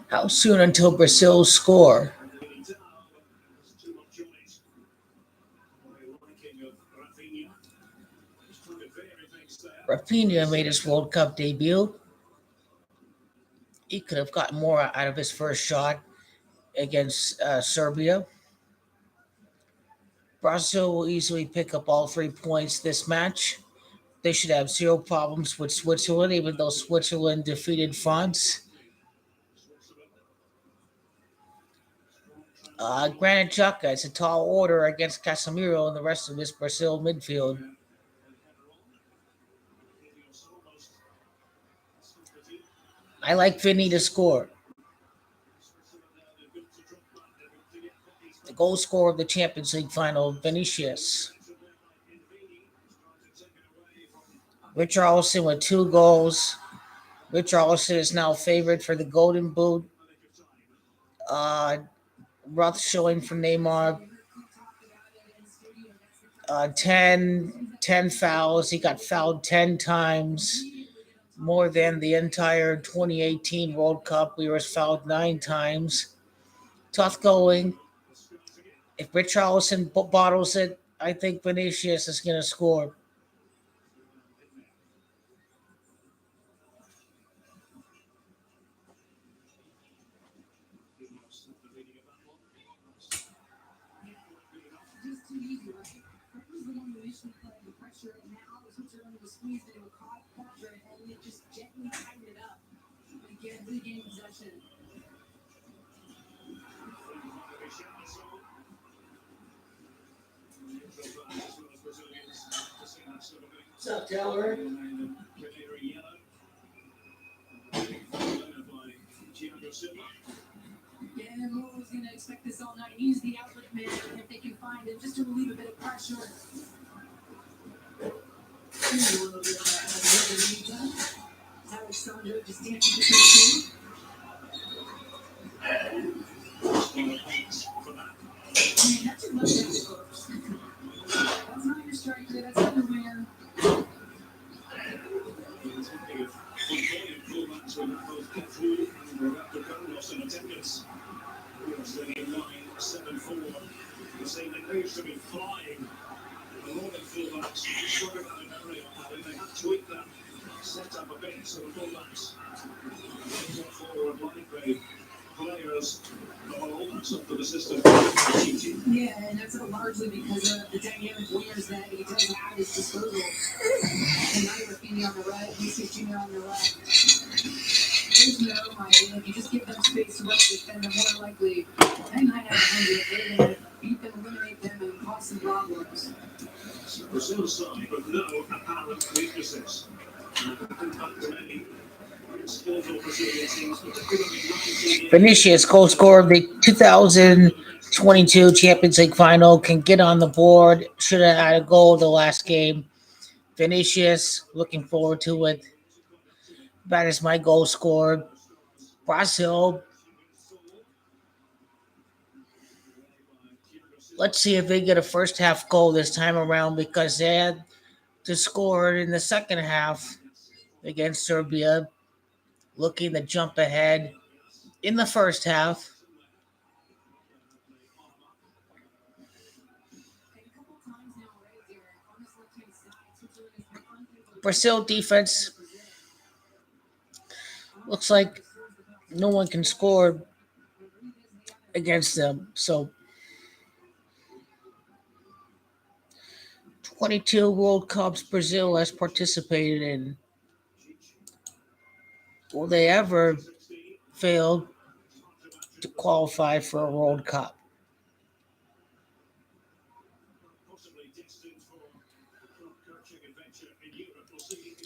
How soon until Brazil score? Rafinha made his World Cup debut. He could have gotten more out of his first shot against Serbia. Brazil will easily pick up all 3 points this match. They should have zero problems with Switzerland, even though Switzerland defeated France. Granit Xhaka is a tall order against Casemiro and the rest of this Brazil midfield. I like Vinny to score. The goal scorer of the Champions League final, Vinicius. Richarlison with 2 goals. Richarlison is now favored for the Golden Boot. Uh, rough showing from Neymar. 10 fouls. He got fouled 10 times, more than the entire 2018 World Cup. We were fouled 9 times. Tough going. If Richarlison bottles it, I think Vinicius is going to score. What's up, Taylor? Yeah, Mo's going to expect this all night. He's the outlet man if they can find him, just to relieve a bit of pressure. A little bit of that. Alexandra just dancing between I mean, that's your left hand first. That's not your striker, that's not your winger. Yeah, and that's largely because of the dynamic wingers that he does have at his disposal. And now you're Rafinha on the right, Vinicius Jr. on the left. There's no idea. If you just give them space to run the defender, more likely 9 out of 100, they're going to beat them, eliminate them, and cause some problems. Brazil's side, but no apparent weaknesses. Vinicius, goal scorer of the 2022 Champions League final, can get on the board. Should have had a goal the last game. Vinicius, looking forward to it. That is my goal scorer. Brazil. Let's see if they get a first half goal this time around, because they had to score in the second half against Serbia, looking to jump ahead in the first half. Brazil defense looks like no one can score against them. So 22 World Cups Brazil has participated in. Will they ever fail to qualify for a World Cup?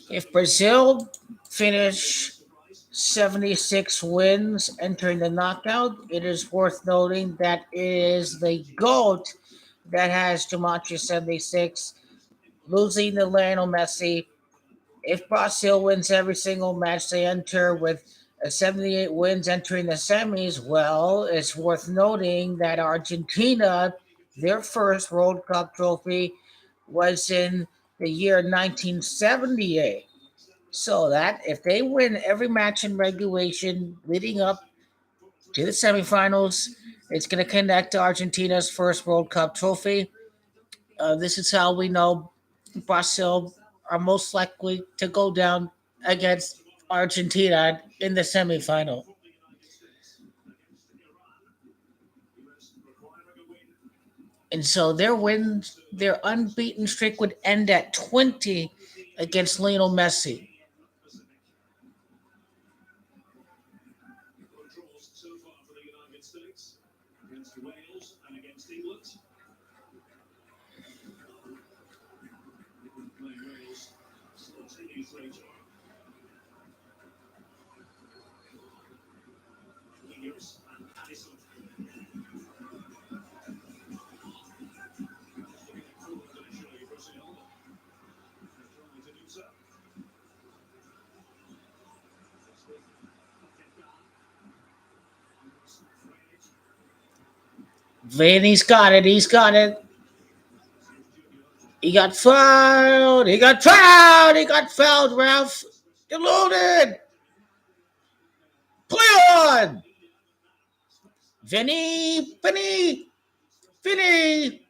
If Brazil finish 76 wins entering the knockout, it is worth noting that it is the GOAT that has Jumanji 76, losing to Lionel Messi. If Brazil wins every single match they enter with 78 wins entering the semis, well, it's worth noting that Argentina, their first World Cup trophy, was in the year 1978. So that if they win every match in regulation leading up to the semifinals. It's going to connect to Argentina's first World Cup trophy. This is how we know Brazil are most likely to go down against Argentina in the semifinal. And so their unbeaten streak would end at 20 against Lionel Messi. Draws so far for the United States against Wales and against England. Playing Wales spontaneously. Vinicius and Addison. Looking forward initially, Brazil. Trying to do so. Vinny's got it. He's got it. He got fouled. He got fouled. He got fouled, Ralph. Deluded. Play on. Vinny. Vinny. Vinny.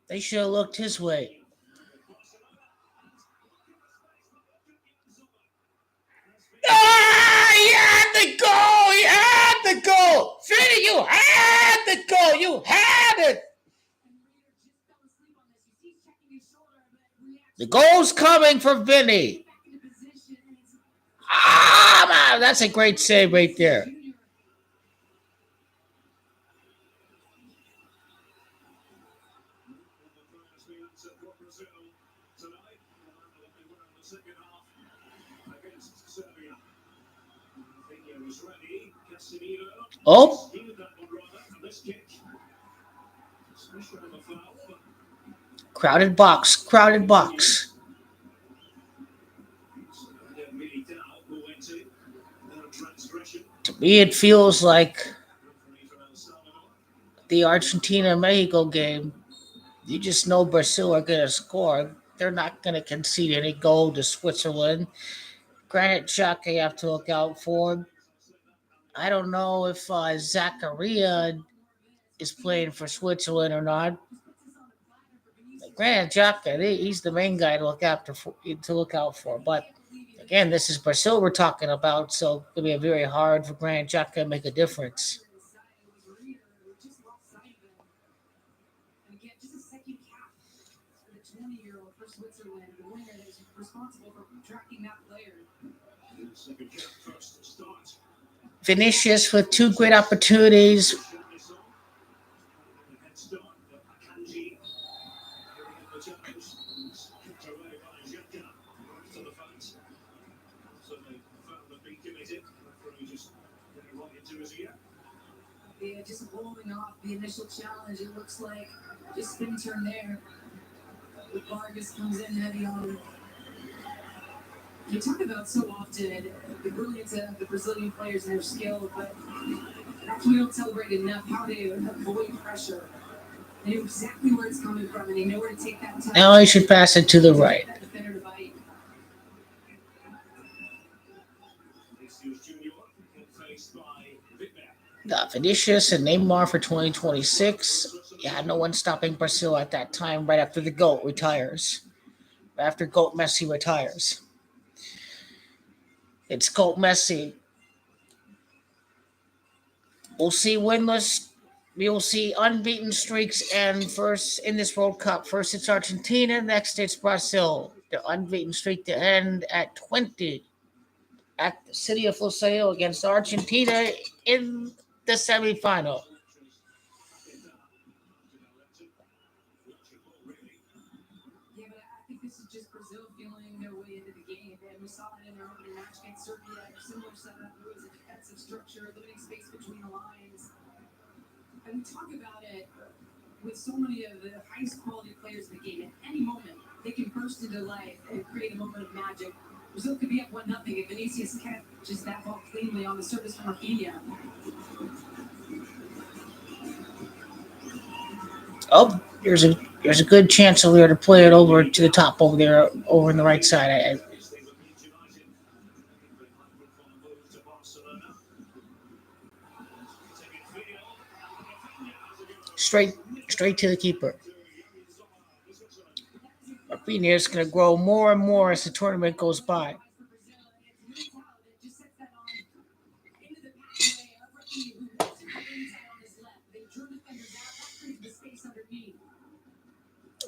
They should have looked his way. Ah, he had the goal. He had the goal. Vinny, you had the goal. You had it. The goal's coming for Vinny. Ah, man, that's a great save right there. Oh, crowded box, crowded box. To me, it feels like the Argentina Mexico game. You just know Brazil are going to score. They're not going to concede any goal to Switzerland. Granite Xhaka you have to look out for. I don't know if Zakaria is playing for Switzerland or not. Granite Xhaka, he's the main guy to look out for. But again, this is Brazil we're talking about, so it'll be very hard for Granite Xhaka to make a difference. Vinicius with two great opportunities. Yeah, just holding off the initial challenge. It looks like just spin turn there. Vargas comes in heavy on. You talk about so often the brilliance of the Brazilian players and their skill, but we don't celebrate enough how they avoid pressure. They know exactly where it's coming from, and they know where to take that time. Now I should pass it to the right. Vinicius and Neymar for 2026. Yeah, no one stopping Brazil at that time right after the GOAT retires. After GOAT Messi retires. It's GOAT Messi. We'll see winless. We will see unbeaten streaks and first in this World Cup. First it's Argentina, next it's Brazil. The unbeaten streak to end at 20 at the city of Lusail against Argentina in the semifinal. Yeah, but I think this is just Brazil feeling their way into the game. And we saw it in their opening match against Serbia. Similar setup. It was a defensive structure, limiting space between the lines. And we talk about it with so many of the highest quality players in the game. At any moment, they can burst into life and create a moment of magic. Brazil could be up 1-0 if Vinicius catches that ball cleanly on the surface from Rafinha. Oh, there's a good chance over there to play it over to the top over there, over on the right side. straight straight to the keeper. Rafinha is going to grow more and more as the tournament goes by.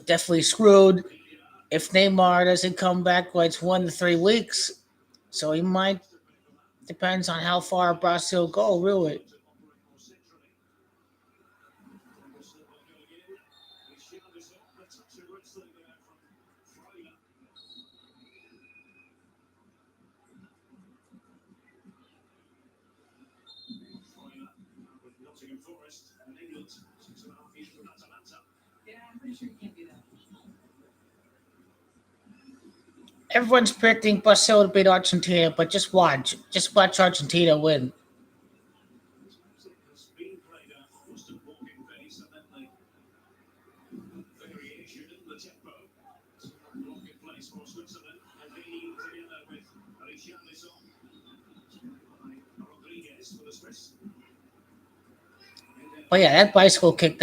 Definitely screwed if Neymar doesn't come back like it's 1 to 3 weeks. So he might depends on how far Brasil go really. Nottingham Forest and England 6.5 years with Atalanta. Yeah, I'm pretty sure you can't do that. Everyone's predicting Brasil to beat Argentina, but just watch Argentina win. Has been played at Western walking pace and then the variation in the tempo. Block in place for Switzerland. And Vini together with Richarlison. Rodriguez for the Swiss. But yeah, that bicycle kick Rafinha.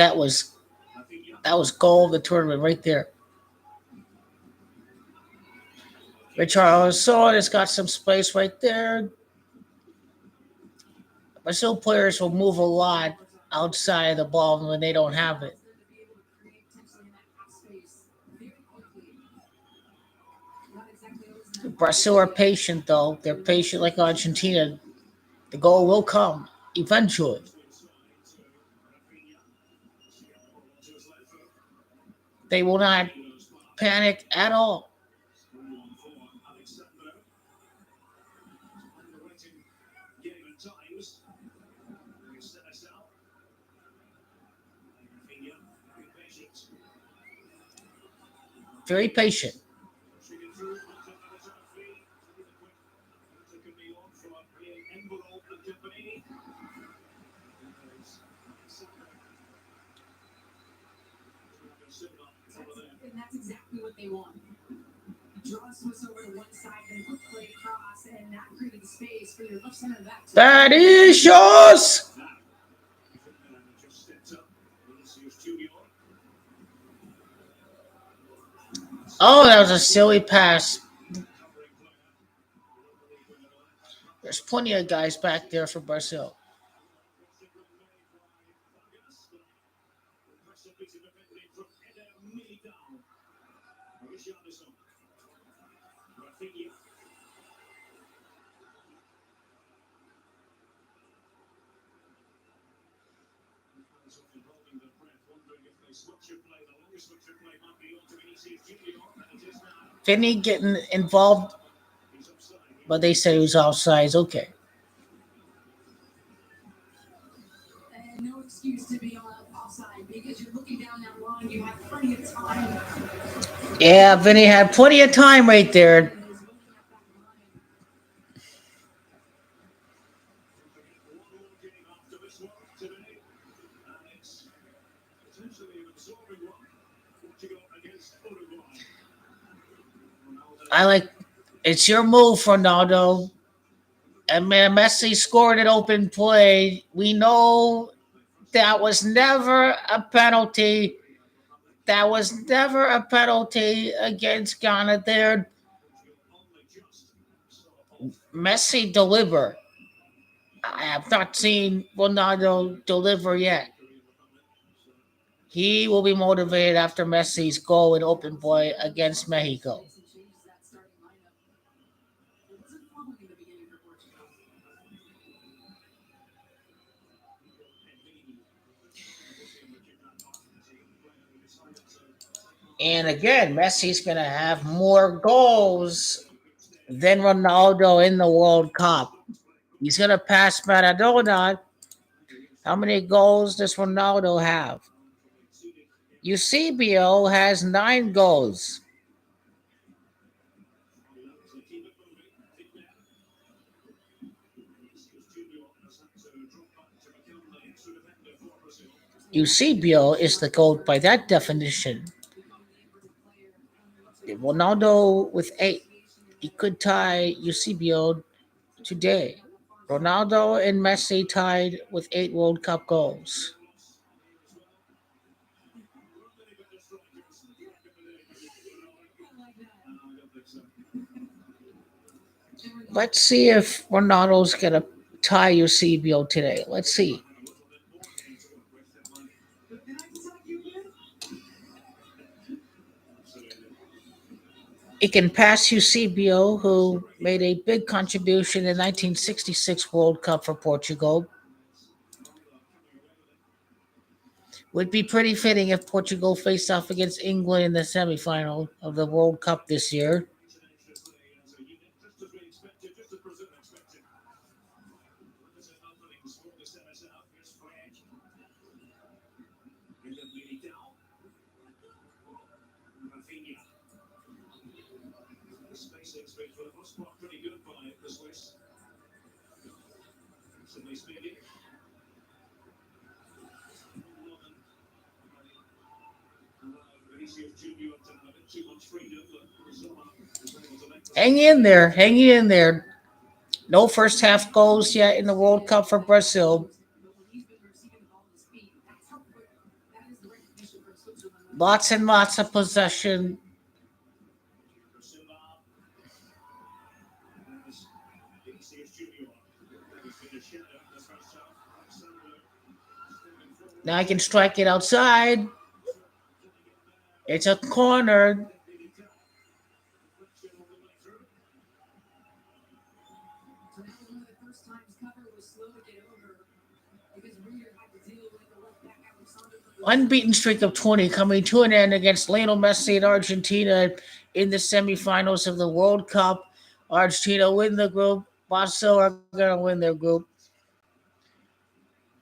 that was goal of the tournament right there. Richarlison has got some space right there. Brazil players will move a lot outside of the ball when they don't have it. Brazil are patient though. They're patient like Argentina. The goal will come eventually. Between sides. So Rafinha. To get the ball onto his left foot. They will not Goes past. panic at all. Through on for Alexandro. Playing the waiting game at times. Senegal. Rafinha. Very patient. Very patient. Pushing it through onto Alexandro. Taking the quick. Taking me on from Envelope and company. And that's exactly what they want. Draw Swiss over to one side, then quick play across, and that created space for your left center back. Vinicius! Just stepped up. Vinicius Junior. Oh, that was a silly pass. Covering player. There's plenty of guys back there for Brazil. Question run made by Vargas. Impressive piece of defending from Eder Militao. Richarlison. Rafinha. Fans often holding their breath, wondering if they switch and play. The longest switch and play might be on to Vinicius Junior, and it is now. Vinny getting involved, He's offside. but they say he was offsides. Okay. And no excuse to be offside because you're looking down that line. You have plenty of time. Yeah, Vinny had plenty of time right there. And is looking at that line. One more game after this one today, and it's potentially an absorbing one. Portugal against Uruguay. Ronaldo. I like it's your move, Ronaldo. And man, Messi scored an open play. We know that was never a penalty. That was never a penalty against Ghana there. Portugal only just saw off. Messi deliver. I have not seen Ronaldo deliver yet. Korean Republic. So He will be motivated after Messi's goal in open play against Mexico. Jason changes that starting lineup. It wasn't flowing in the beginning for Portugal. And again, Messi's going to have more goals than Ronaldo in the World Cup. He's going to pass Maradona. How many goals does Ronaldo have? Eusebio has 9 goals. Eusebio is the GOAT by that definition. Ronaldo with 8. He could tie Eusebio today. Ronaldo and Messi tied with 8 World Cup goals. Let's see if Ronaldo's gonna tie Eusebio today. Let's see. having a little bit more into it with that money. Did I just talk you again? Absolutely. It can pass Eusebio, who made a big contribution in the 1966 World Cup for Portugal. Ronaldo coming away with it. Would be pretty fitting if Portugal faced off against England in the semifinal of the World Cup this year. Quite an anxiously as a unit, just as we expected, just as Brazil expected. Limited openings for the centre out. Here's Fred. And then Militao. Rafinha. The spacing's been for the most part pretty good by the Swiss. Sydney Speedy. Norman. Vinicius Junior to have a bit too much freedom, but Rizoma was able to make the Hang save. in there, hang in there. No first half goals yet in the World Cup for Brazil. But when he's been receiving the ball at his feet, that's how quick. That is the recognition from Switzerland. Lots and lots of possession. Priscilla. As Vinicius Junior, who's been a shadow in the first half. Alexander stepping forward. Now I can strike it outside. Getting in there. It's a corner. And Militao. Deflection all the way through. So that was one of the first times cover was slow to get over because Reader had to deal with the left back Alexander. Unbeaten streak of 20 coming to an end against Lionel Messi and Argentina in the semifinals of the World Cup. Argentina win the group. Brazil are going to win their group.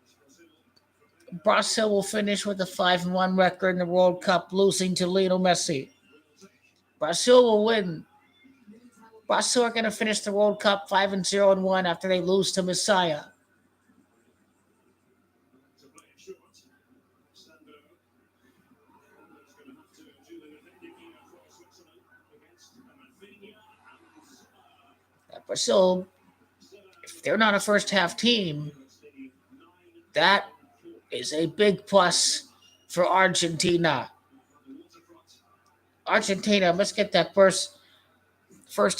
As Brazil from there Brazil will finish with a 5-1 record in the World Cup, losing to Lionel Messi. will take. Brazil will win. Militao Brazil are going to finish the World Cup 5-0-1 after they lose to Messiah. To play it short. Sando. Sando's going to have to do the defending here for Switzerland against Rafinha and Brazil, Silla. if they're not a first half team, It's the 9-4 that is a big plus for Argentina. on the waterfront. Argentina must get that first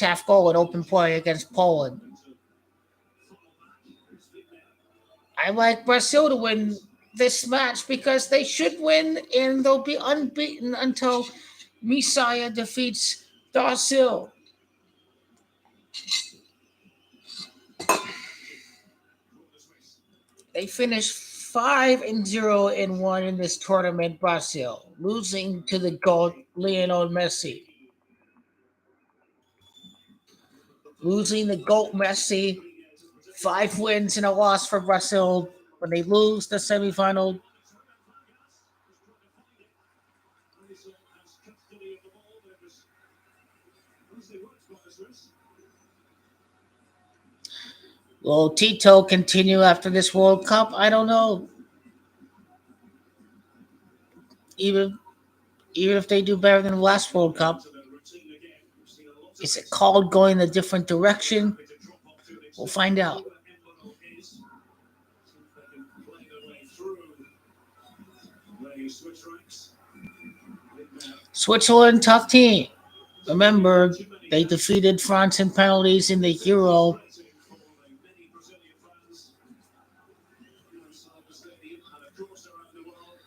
half goal in open play against Poland. To follow back. It's been there. I like Brazil to win this match because they should win and they'll be unbeaten until Messiah defeats Brazil. For the Swiss. They finished 5-0-1 in this tournament, Brazil, losing to the GOAT Lionel Messi. Losing the GOAT Messi, 5 wins and a loss for Brazil when they lose the semifinal. Brazil has custody of the ball. There was nicely worked by the Swiss. Will Tito continue after this World Cup? I don't know. Even even if they do better than the last World Cup, To the routine again. We've seen a lot of is it this. called going a different direction? Happy to drop off to an We'll extent. find out. See where Embolo is. See if they can play their way through the Swiss ranks. Been there. Switzerland, tough team. Remember, they defeated France in penalties in the Euro. Frustrating for many Brazilian fans inside the stadium and of course around the world.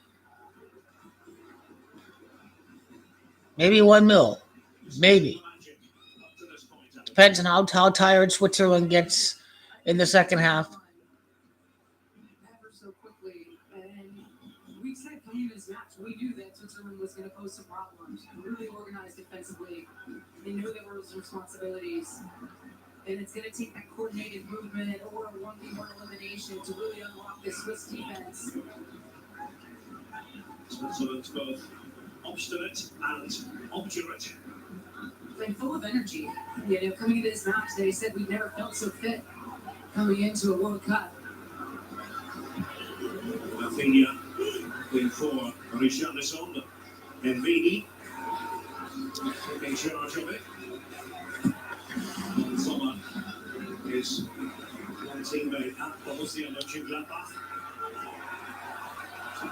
Maybe 1-0. Maybe. Magic up to this point. Alex. Depends on how tired Switzerland gets in the second half. ever so quickly. And we said coming into this match, we knew that Switzerland was going to pose some problems. Really organized defensively. They knew there were some responsibilities. And it's going to take that coordinated movement or a 1v1 elimination to really unlock the Swiss defense. Switzerland's both obstinate and obdurate. And full of energy. You know, coming into this match, they said we've never felt so fit coming into a World Cup. Rafinha in for Richarlison. And Vini taking charge of it. And Sommer is one teammate at Borussia Mönchengladbach.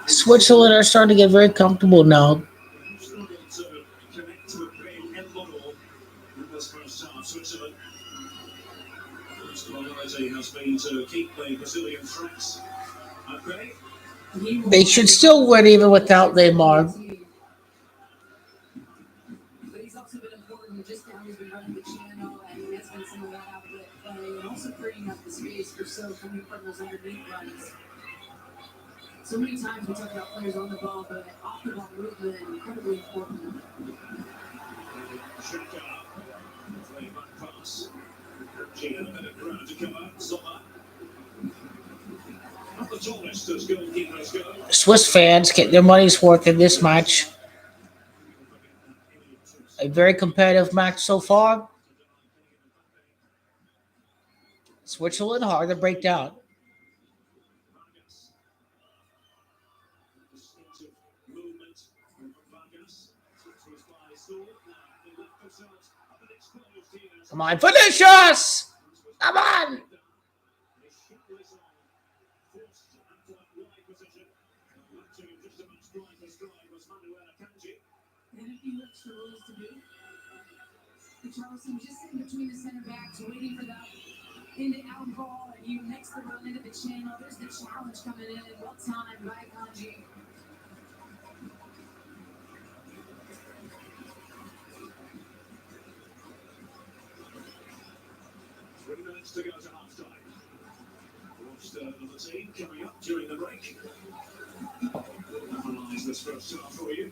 Switzerland are starting to get very comfortable now. Struggled to connect with Embolo in this first half. Switzerland priority has been to keep the Brazilian threats at bay. They should still win even without Neymar. But he's also been important just now. He's been running the channel, and that's been some of that outlet play, and also freeing up the space for so many partners underneath runs. So many times we talk about players on the ball, but off the ball movement incredibly important. Shaka, play back pass. She had a bit of ground to cover. Sommer. Not the tallest as goalkeepers go. Swiss fans get their money's worth in this match. A very competitive match so far. Switzerland hard to break down. Distinctive movement from Vargas. Switches by Saul. Now they left themselves up and exposed here. Come on, Vinicius! Come on! They shut this on. Forced at wide position. Back to just about stride for stride was Manuel Akanji. And if he looks for rules to do, Richarlison just sitting between the center backs, waiting for that into out ball, and you mix the run into the channel. There's the challenge coming in, well timed by Kanji. 3 minutes to go to half time. Watched the team coming up during the break. Analyse this first half for you.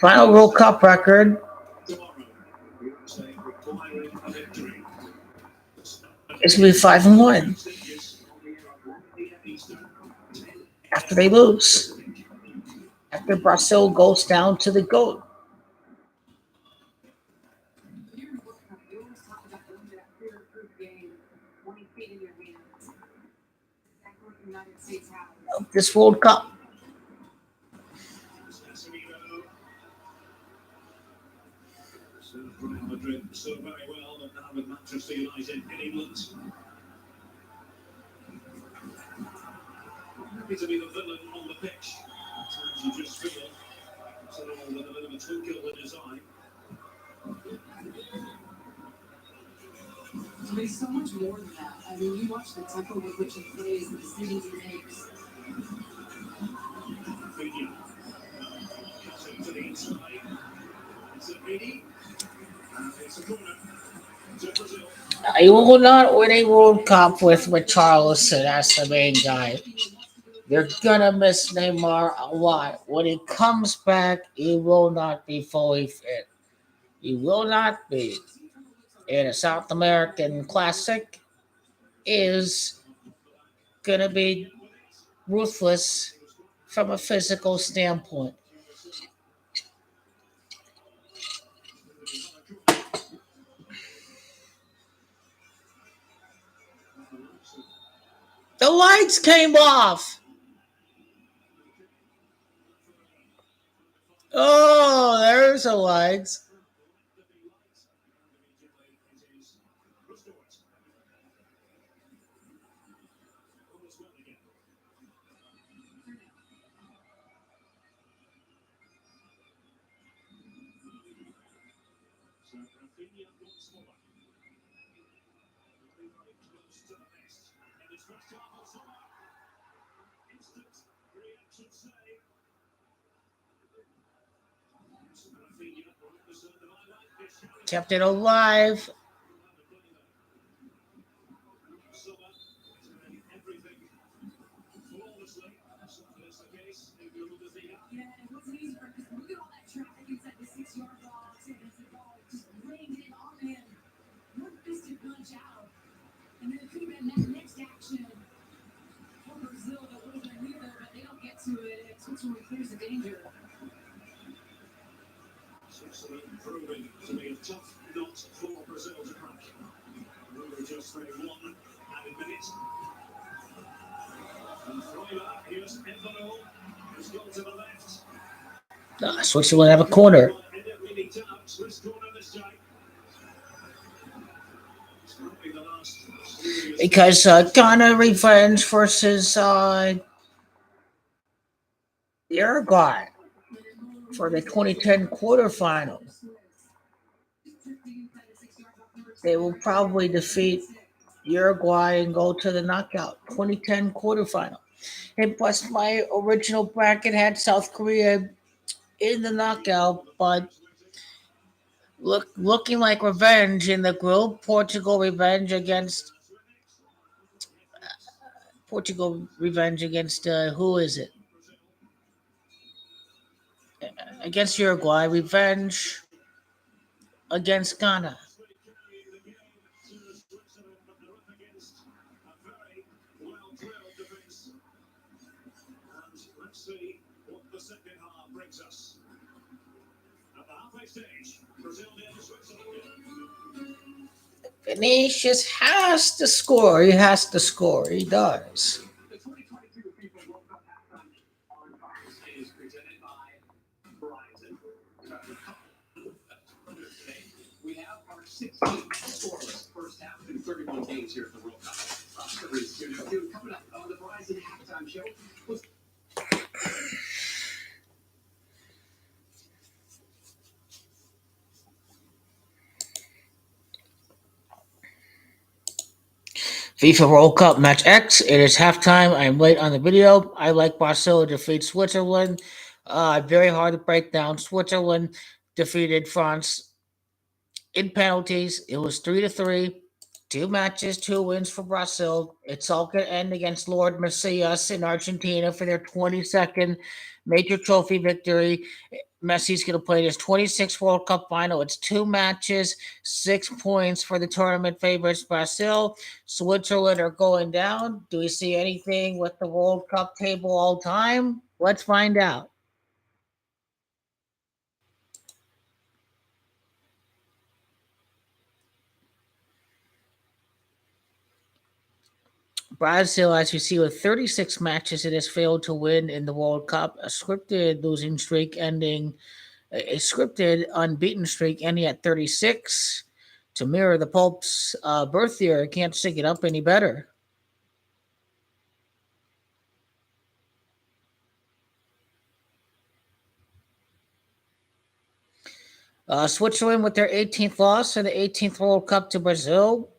Final World Cup record Tomorrow, USA requiring a victory. is going to be 5-1 after they lose. After Brasil goes down to the GOAT. You're in a World Cup. You always talk about going to that clear-proof game, 20 feet in your hands. That's what the United States has. Of this World Cup. Served Real Madrid so very well, but now with Manchester United in England. Happy to be the villain on the pitch. Sometimes you just feel so with a bit of a twinkle in his eye. But he's so much more than that. I mean, you watch the tempo with which he plays, the decisions he makes. Vinny. Cutting to the inside. It's a Vinny. And it's a corner to Brazil. You will not win a World Cup with Richarlison as the main guy. They're gonna miss Neymar a lot. When he comes back, he will not be fully fit. He will not be. And a South American Classic is gonna be ruthless from a physical standpoint. The lights came off. Oh, there's the lights. Kept it alive. Yeah, it wasn't easy for him because look at all that traffic inside the 6-yard box, and as the ball just rained in on him. One fisted punch out. And then it could have been that next action for Brazil that would have been lethal, but they don't get to it. And Switzerland clears the danger. Switzerland proving to be a tough nut for Brazil to crack. Remember just 31 added minutes. And Freuler, here's Envano, who's gone to the left. Switzerland have a corner. And it really down, Swiss corner this time. It's probably the last serious Because Ghana revenge versus Uruguay. for the 2010 quarterfinal. They will probably defeat Uruguay and go to the knockout 2010 quarterfinal. And plus, my original bracket had South Korea in the knockout, but looking like revenge in the group. Portugal revenge against who is it? Against Uruguay, revenge against Ghana. Let's see what the second half brings us. At the halfway stage, Brazil nil, Switzerland. Vinicius has to score. He has to score. He does. The 2022 FIFA World Cup halftime on Fox is presented by Verizon. Today, we have our 16th scoreless first half in 31 games here at the World Cup. Studio 2 coming up on the Verizon halftime show. FIFA World Cup Match X. It is halftime. I'm late on the video. I like Barcelona defeat Switzerland. Very hard to break down. Switzerland defeated France in penalties. It was 3-3. 2 matches, 2 wins for Brazil. It's all going to end against Lord Messias in Argentina for their 22nd major trophy victory. Messi's going to play his 26th World Cup final. It's 2 matches, 6 points for the tournament favorites. Brazil, Switzerland are going down. Do we see anything with the World Cup table all time? Let's find out. Brazil, as you see, with 36 matches, it has failed to win in the World Cup. A scripted losing streak ending, a scripted unbeaten streak ending at 36 to mirror the Pope's birth year. I can't sync it up any better. Switzerland with their 18th loss in the 18th World Cup to Brazil.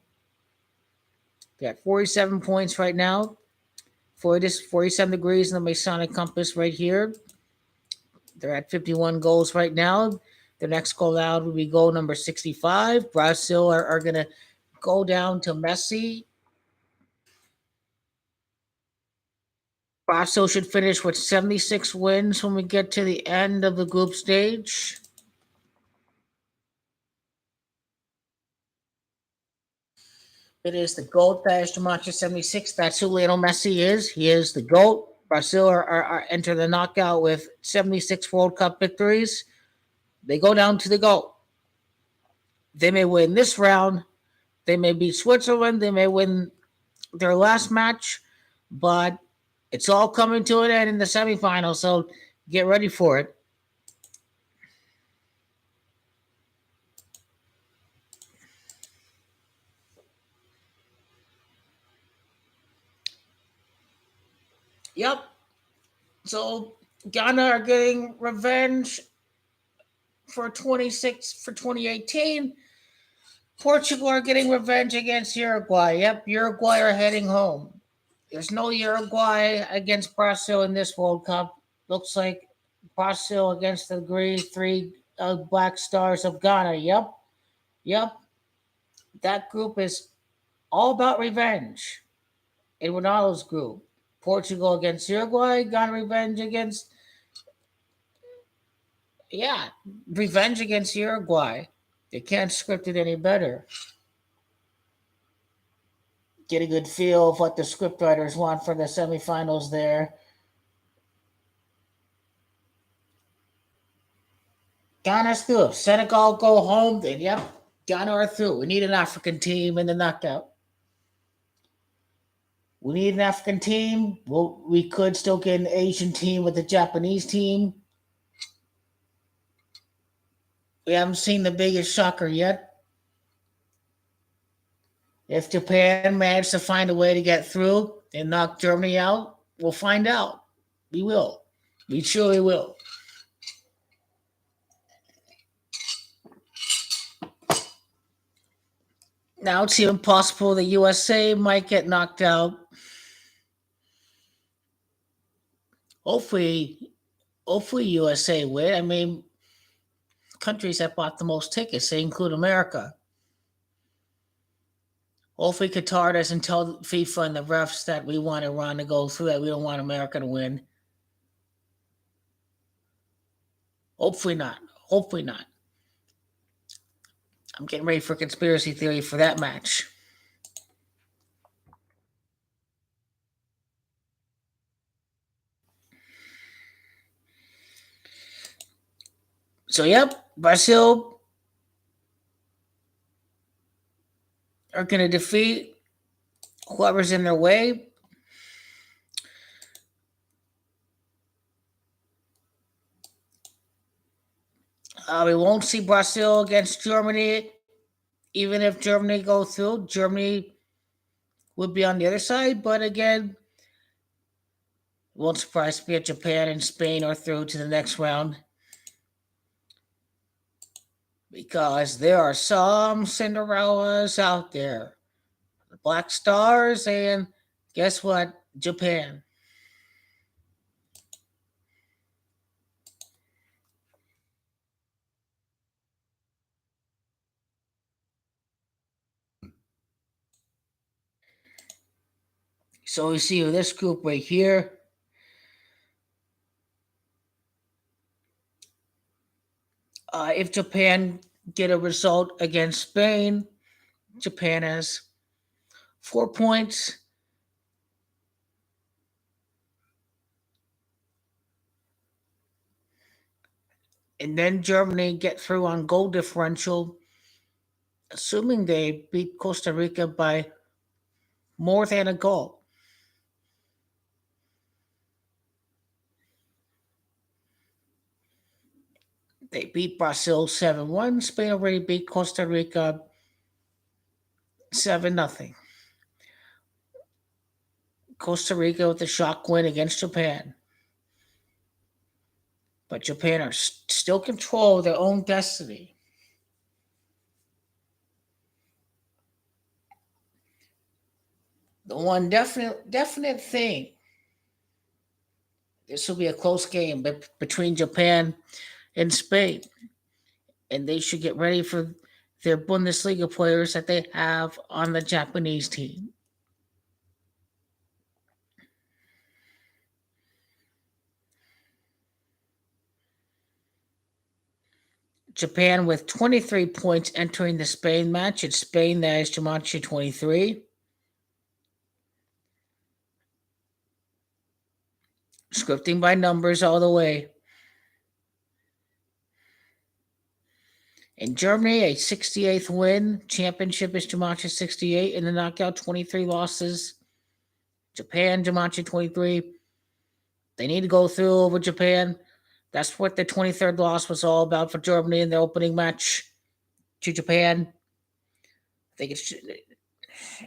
They got 47 points right now. 47 degrees in the Masonic compass right here. They're at 51 goals right now. The next goal out will be goal number 65. Brazil are going to go down to Messi. Brazil should finish with 76 wins when we get to the end of the group stage. It is the GOAT that is Demontre 76. That's who Lionel Messi is. He is the GOAT. Brazil are enter the knockout with 76 World Cup victories. They go down to the GOAT. They may win this round. They may beat Switzerland. They may win their last match. But it's all coming to an end in the semifinals. So get ready for it. Yep. So Ghana are getting revenge for 2018. Portugal are getting revenge against Uruguay. Yep, Uruguay are heading home. There's no Uruguay against Brazil in this World Cup. Looks like Brazil against the three Black Stars of Ghana. Yep. That group is all about revenge. In Ronaldo's group, Portugal against Uruguay, Ghana revenge against revenge against Uruguay. They can't script it any better. Get a good feel of what the scriptwriters want for the semifinals there. Ghana's through. Senegal go home. Then, yep, Ghana are through. We need an African team in the knockout. We need an African team. Well, we could still get an Asian team with a Japanese team. We haven't seen the biggest shocker yet. If Japan managed to find a way to get through and knock Germany out, we'll find out. We will. We surely will. Now it's even possible the USA might get knocked out. Hopefully, hopefully USA win. I mean, countries that bought the most tickets, they include America. Hopefully, Qatar doesn't tell FIFA and the refs that we want Iran to go through, that we don't want America to win. Hopefully not. Hopefully not. I'm getting ready for conspiracy theory for that match. So, yep, Brazil are going to defeat whoever's in their way. We won't see Brazil against Germany. Even if Germany go through, Germany would be on the other side. But again, it won't surprise me if Japan and Spain are through to the next round because there are some Cinderellas out there. The Black Stars and guess what? Japan. So we see this group right here. If Japan get a result against Spain, Japan has 4 points. And then Germany get through on goal differential, assuming they beat Costa Rica by more than a goal. They beat Brazil 7-1. Spain already beat Costa Rica 7-0. Costa Rica with a shock win against Japan. But Japan are still control their own destiny. The one definite thing, this will be a close game between Japan and Spain. And they should get ready for their Bundesliga players that they have on the Japanese team. Japan with 23 points entering the Spain match. It's Spain that is Jumanji 23. Scripting by numbers all the way. In Germany, a 68th win. Championship is Jumanji 68. In the knockout, 23 losses. Japan, Jumanji 23. They need to go through over Japan. That's what the 23rd loss was all about for Germany in the opening match to Japan. I think it's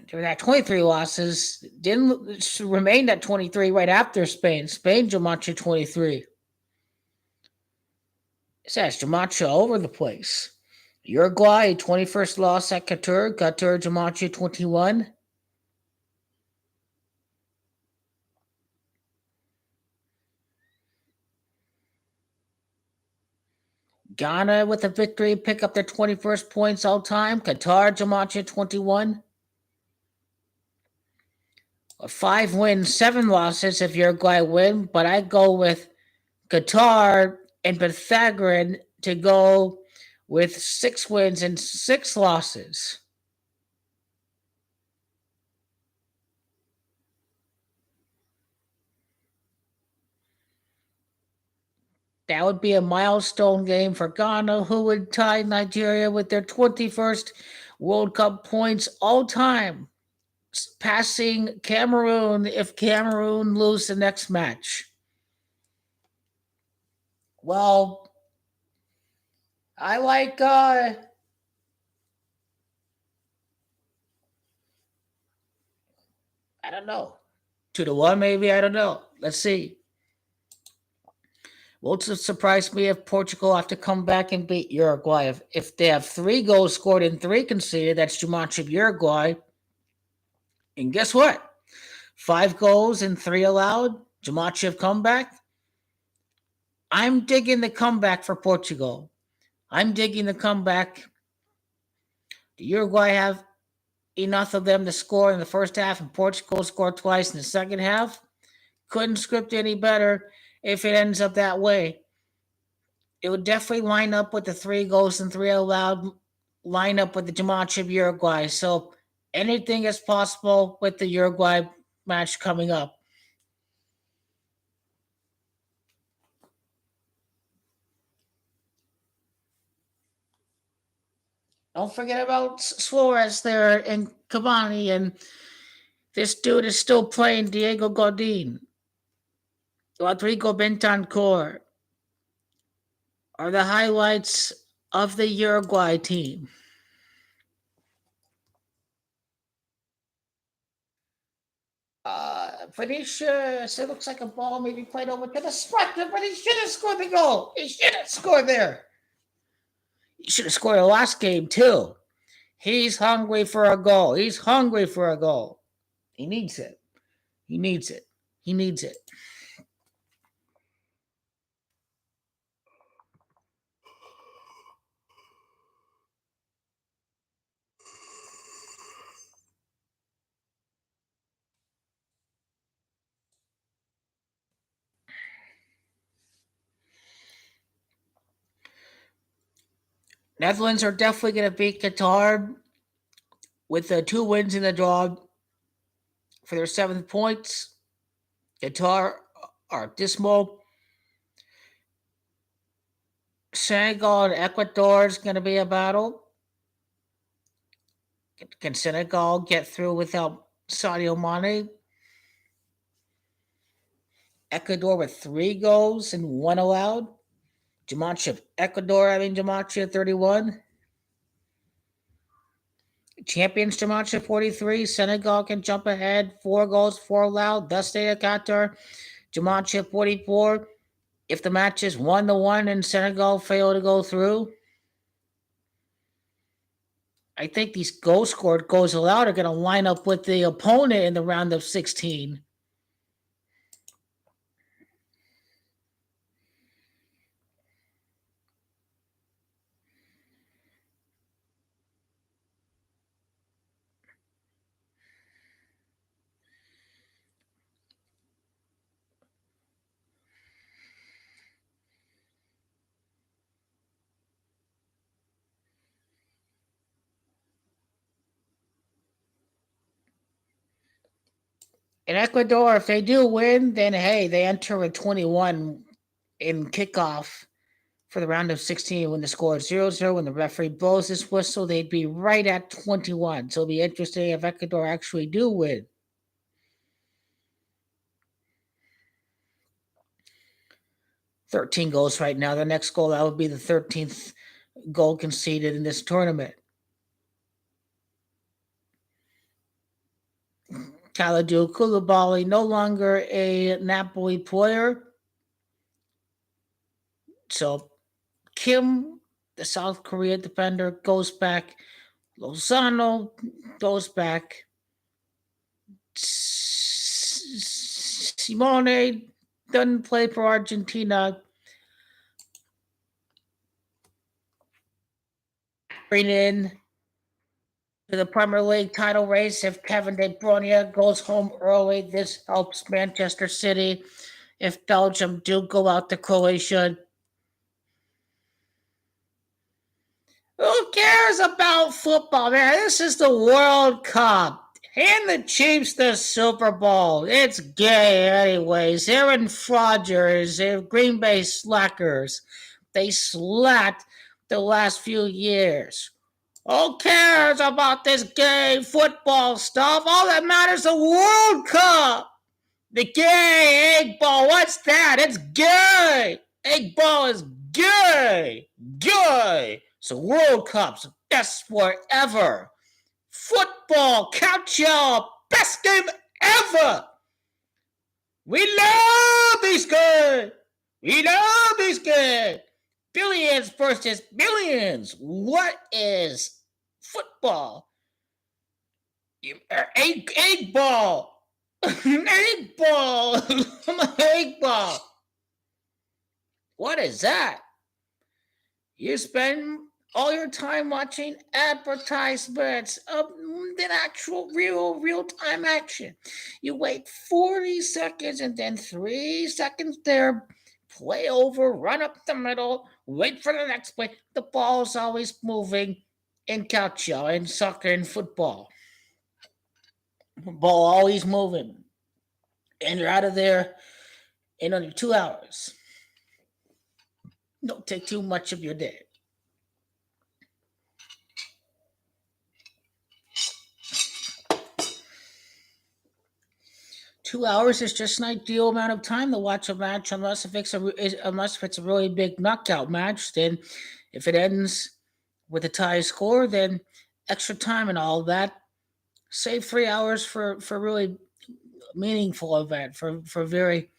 during that 23 losses, didn't remain at 23 right after Spain. Spain, Jumanji 23. It says Jumanji all over the place. Uruguay, 21st loss at Qatar. Qatar, Jumanji 21. Ghana with a victory, pick up their 21st points all time. Qatar, Jumanji 21. A 5 wins, 7 losses if Uruguay win, but I go with Qatar and Pythagorean to go with 6 wins and 6 losses. That would be a milestone game for Ghana, who would tie Nigeria with their 21st World Cup points all time, passing Cameroon if Cameroon lose the next match. Well, I like I don't know. 2-1 maybe, I don't know. Let's see. Won't it surprise me if Portugal have to come back and beat Uruguay? If they have 3 goals scored and 3 conceded, that's too much of Uruguay. And guess what? 5 goals and 3 allowed. Jumachev comeback. I'm digging the comeback for Portugal. I'm digging the comeback. The Uruguay have enough of them to score in the first half, and Portugal scored twice in the second half. Couldn't script any better if it ends up that way. It would definitely line up with the 3 goals and 3 allowed lineup with the Jumachev Uruguay. So anything is possible with the Uruguay match coming up. Don't forget about Suarez there and Cavani, and this dude is still playing Diego Godin. Rodrigo Bentancur are the highlights of the Uruguay team. Vinicius, it looks like a ball maybe played over to the striker, but he should have scored the goal. He should have scored there. He should have scored the last game, too. He's hungry for a goal. He's hungry for a goal. He needs it. He needs it. He needs it. Netherlands are definitely going to beat Qatar with the 2 wins in the draw for their 7 points. Qatar are dismal. Senegal and Ecuador is going to be a battle. Can Senegal get through without Sadio Mane? Ecuador with 3 goals and 1 allowed. Jumanji Ecuador having Jumanji 31. Champions Jumanji 43. Senegal can jump ahead. 4 goals, 4 allowed. Thus they Qatar. Jumanji 44. If the match is 1-1 and Senegal fail to go through, I think these goals scored, goals allowed are going to line up with the opponent in the round of 16. In Ecuador, if they do win, then hey, they enter with 21 in kickoff for the round of 16 when the score is 0-0. When the referee blows his whistle, they'd be right at 21. So it'll be interesting if Ecuador actually do win. 13 goals right now. The next goal, that would be the 13th goal conceded in this tournament. Kalidou Koulibaly, no longer a Napoli player. So Kim, the South Korea defender, goes back. Lozano goes back. Simone doesn't play for Argentina. Bring in to the Premier League title race if Kevin De Bruyne goes home early. This helps Manchester City. If Belgium do go out to Croatia, who cares about football, man? This is the World Cup. Hand the Chiefs the Super Bowl. It's gay, anyways. Aaron Rodgers, they're Green Bay slackers. They slacked the last few years. Who cares about this gay football stuff? All that matters is the World Cup. The gay egg ball, what's that? It's gay. Egg ball is gay. Gay. So World Cup's the best sport ever. Football, count y'all, best game ever. We love these guys. We know this game. Billions versus billions. What is football? Egg ball. Egg ball. Egg ball. What is that? You spend all your time watching advertisements of the actual real time action. You wait 40 seconds and then 3 seconds there, play over, run up the middle, wait for the next play. The ball's always moving in calcio, in soccer, and football. Ball always moving. And you're out of there in under 2 hours. Don't take too much of your day. 2 hours is just an ideal amount of time to watch a match, unless if it's a really big knockout match. Then, if it ends with a tie score, then extra time and all that. Save 3 hours for really meaningful event for very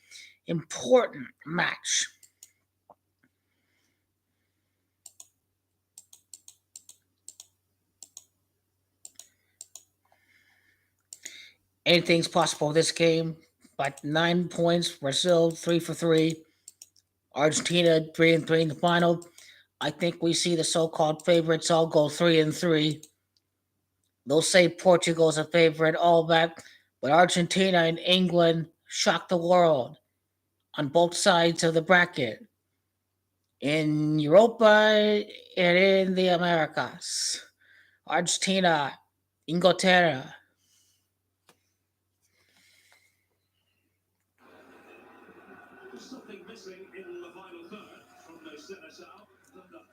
important match. Anything's possible this game. But 9 points, Brazil 3 for 3, Argentina 3-3 in the final. I think we see the so-called favorites all go 3-3. They'll say Portugal's a favorite, all that, but Argentina and England shocked the world on both sides of the bracket in Europa and in the Americas. Argentina, Inglaterra. There's something missing in the final third from the Senegal.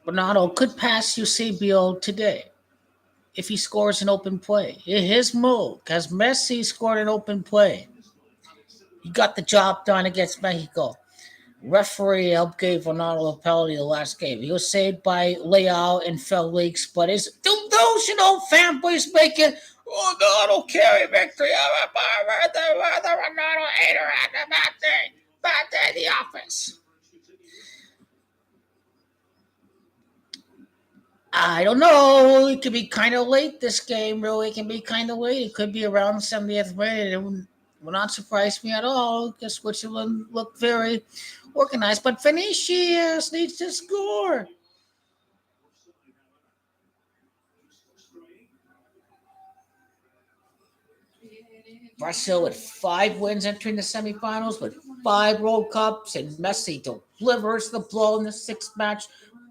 Ronaldo could pass Eusebio today if he scores an open play. His move, because Messi scored an open play. He got the job done against Mexico. Referee helped gave Ronaldo a penalty the last game. He was saved by Leao and Felix, but his delusional fanboys making Ronaldo carry victory. The Ronaldo hater at the bad day in the office. I don't know. It could be kind of late. This game really can be kind of late. It could be around the 70th minute. It would not surprise me at all because Switzerland looked very organized. But Vinicius needs to score. Brasil with 5 wins entering the semifinals with 5 World Cups, and Messi delivers the blow in the sixth match,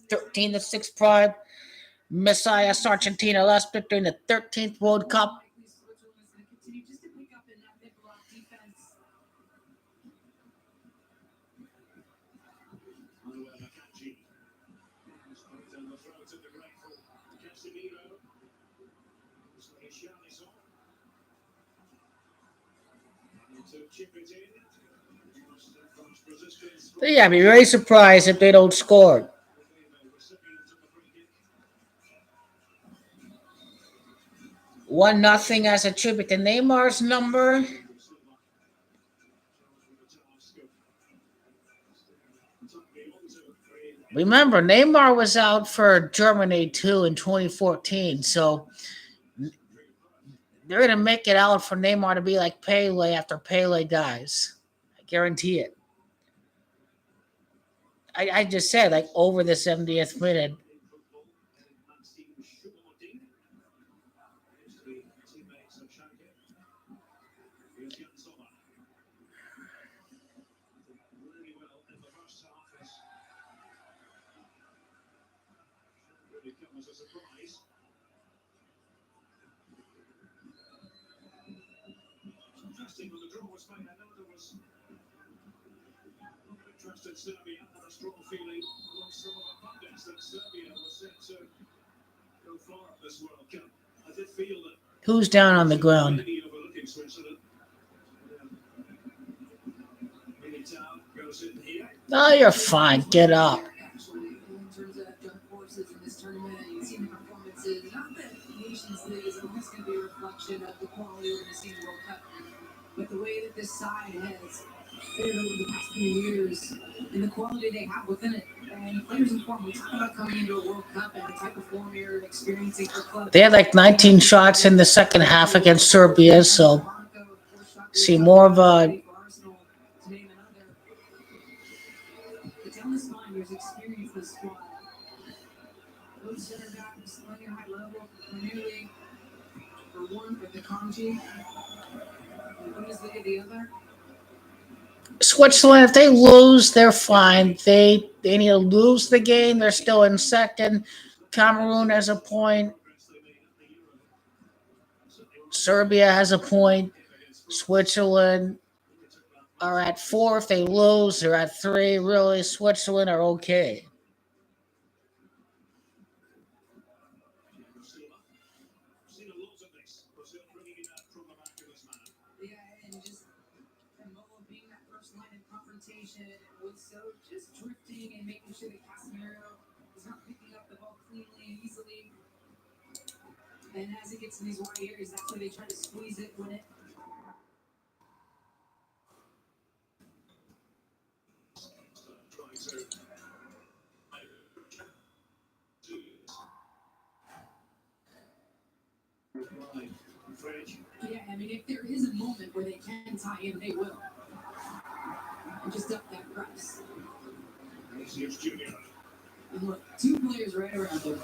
13-6 prime. Messiah Argentina last victory in the 13th World Cup. But yeah, I'd be very surprised if they don't score. 1-0 as a tribute to Neymar's number. Remember, Neymar was out for Germany too in 2014, so they're gonna make it out for Neymar to be like Pele after Pele dies. I guarantee it. I just said like over the 70th minute. Trusted Serbia had a strong feeling amongst some of the pundits that Serbia was set to go far at this World Cup. I did feel that Who's down on the ground? maybe overlooking Switzerland. Militao goes in here. No, you're fine. Get up. Actually, in terms of dark horses in this tournament, you've seen the performances. Not that Nations League is always going to be a reflection of the quality we're going to see in the World Cup, but the way that this side has fared over the past few years and the quality they have within it. And players in form, we talk about coming into a World Cup and the type of form you're experiencing for clubs. They had like 19 shots in the second half against Serbia, so see more of a But down this line, there's experience in the squad. Those center backs playing at a high level, Premier League, for one, for the Kanji, Bundesliga, the other. Switzerland. If they lose, they're fine. They need to lose the game. They're still in second. Cameroon has a point. Serbia has a point. Switzerland are at four. If they lose, they're at three. Really, Switzerland are okay. Seen a lot of this. Brazil bringing it out from the back of this man. Yeah, and just and Momo being that first line of confrontation was so just drifting and making sure that Casemiro is not picking up the ball cleanly and easily. And as it gets in these wide areas, that's where they try to squeeze it when it. Trying to. French. Yeah, I mean, if there is a moment where they can tie in, they will. And just up that press. Vinicius Junior. And look, two players right around there.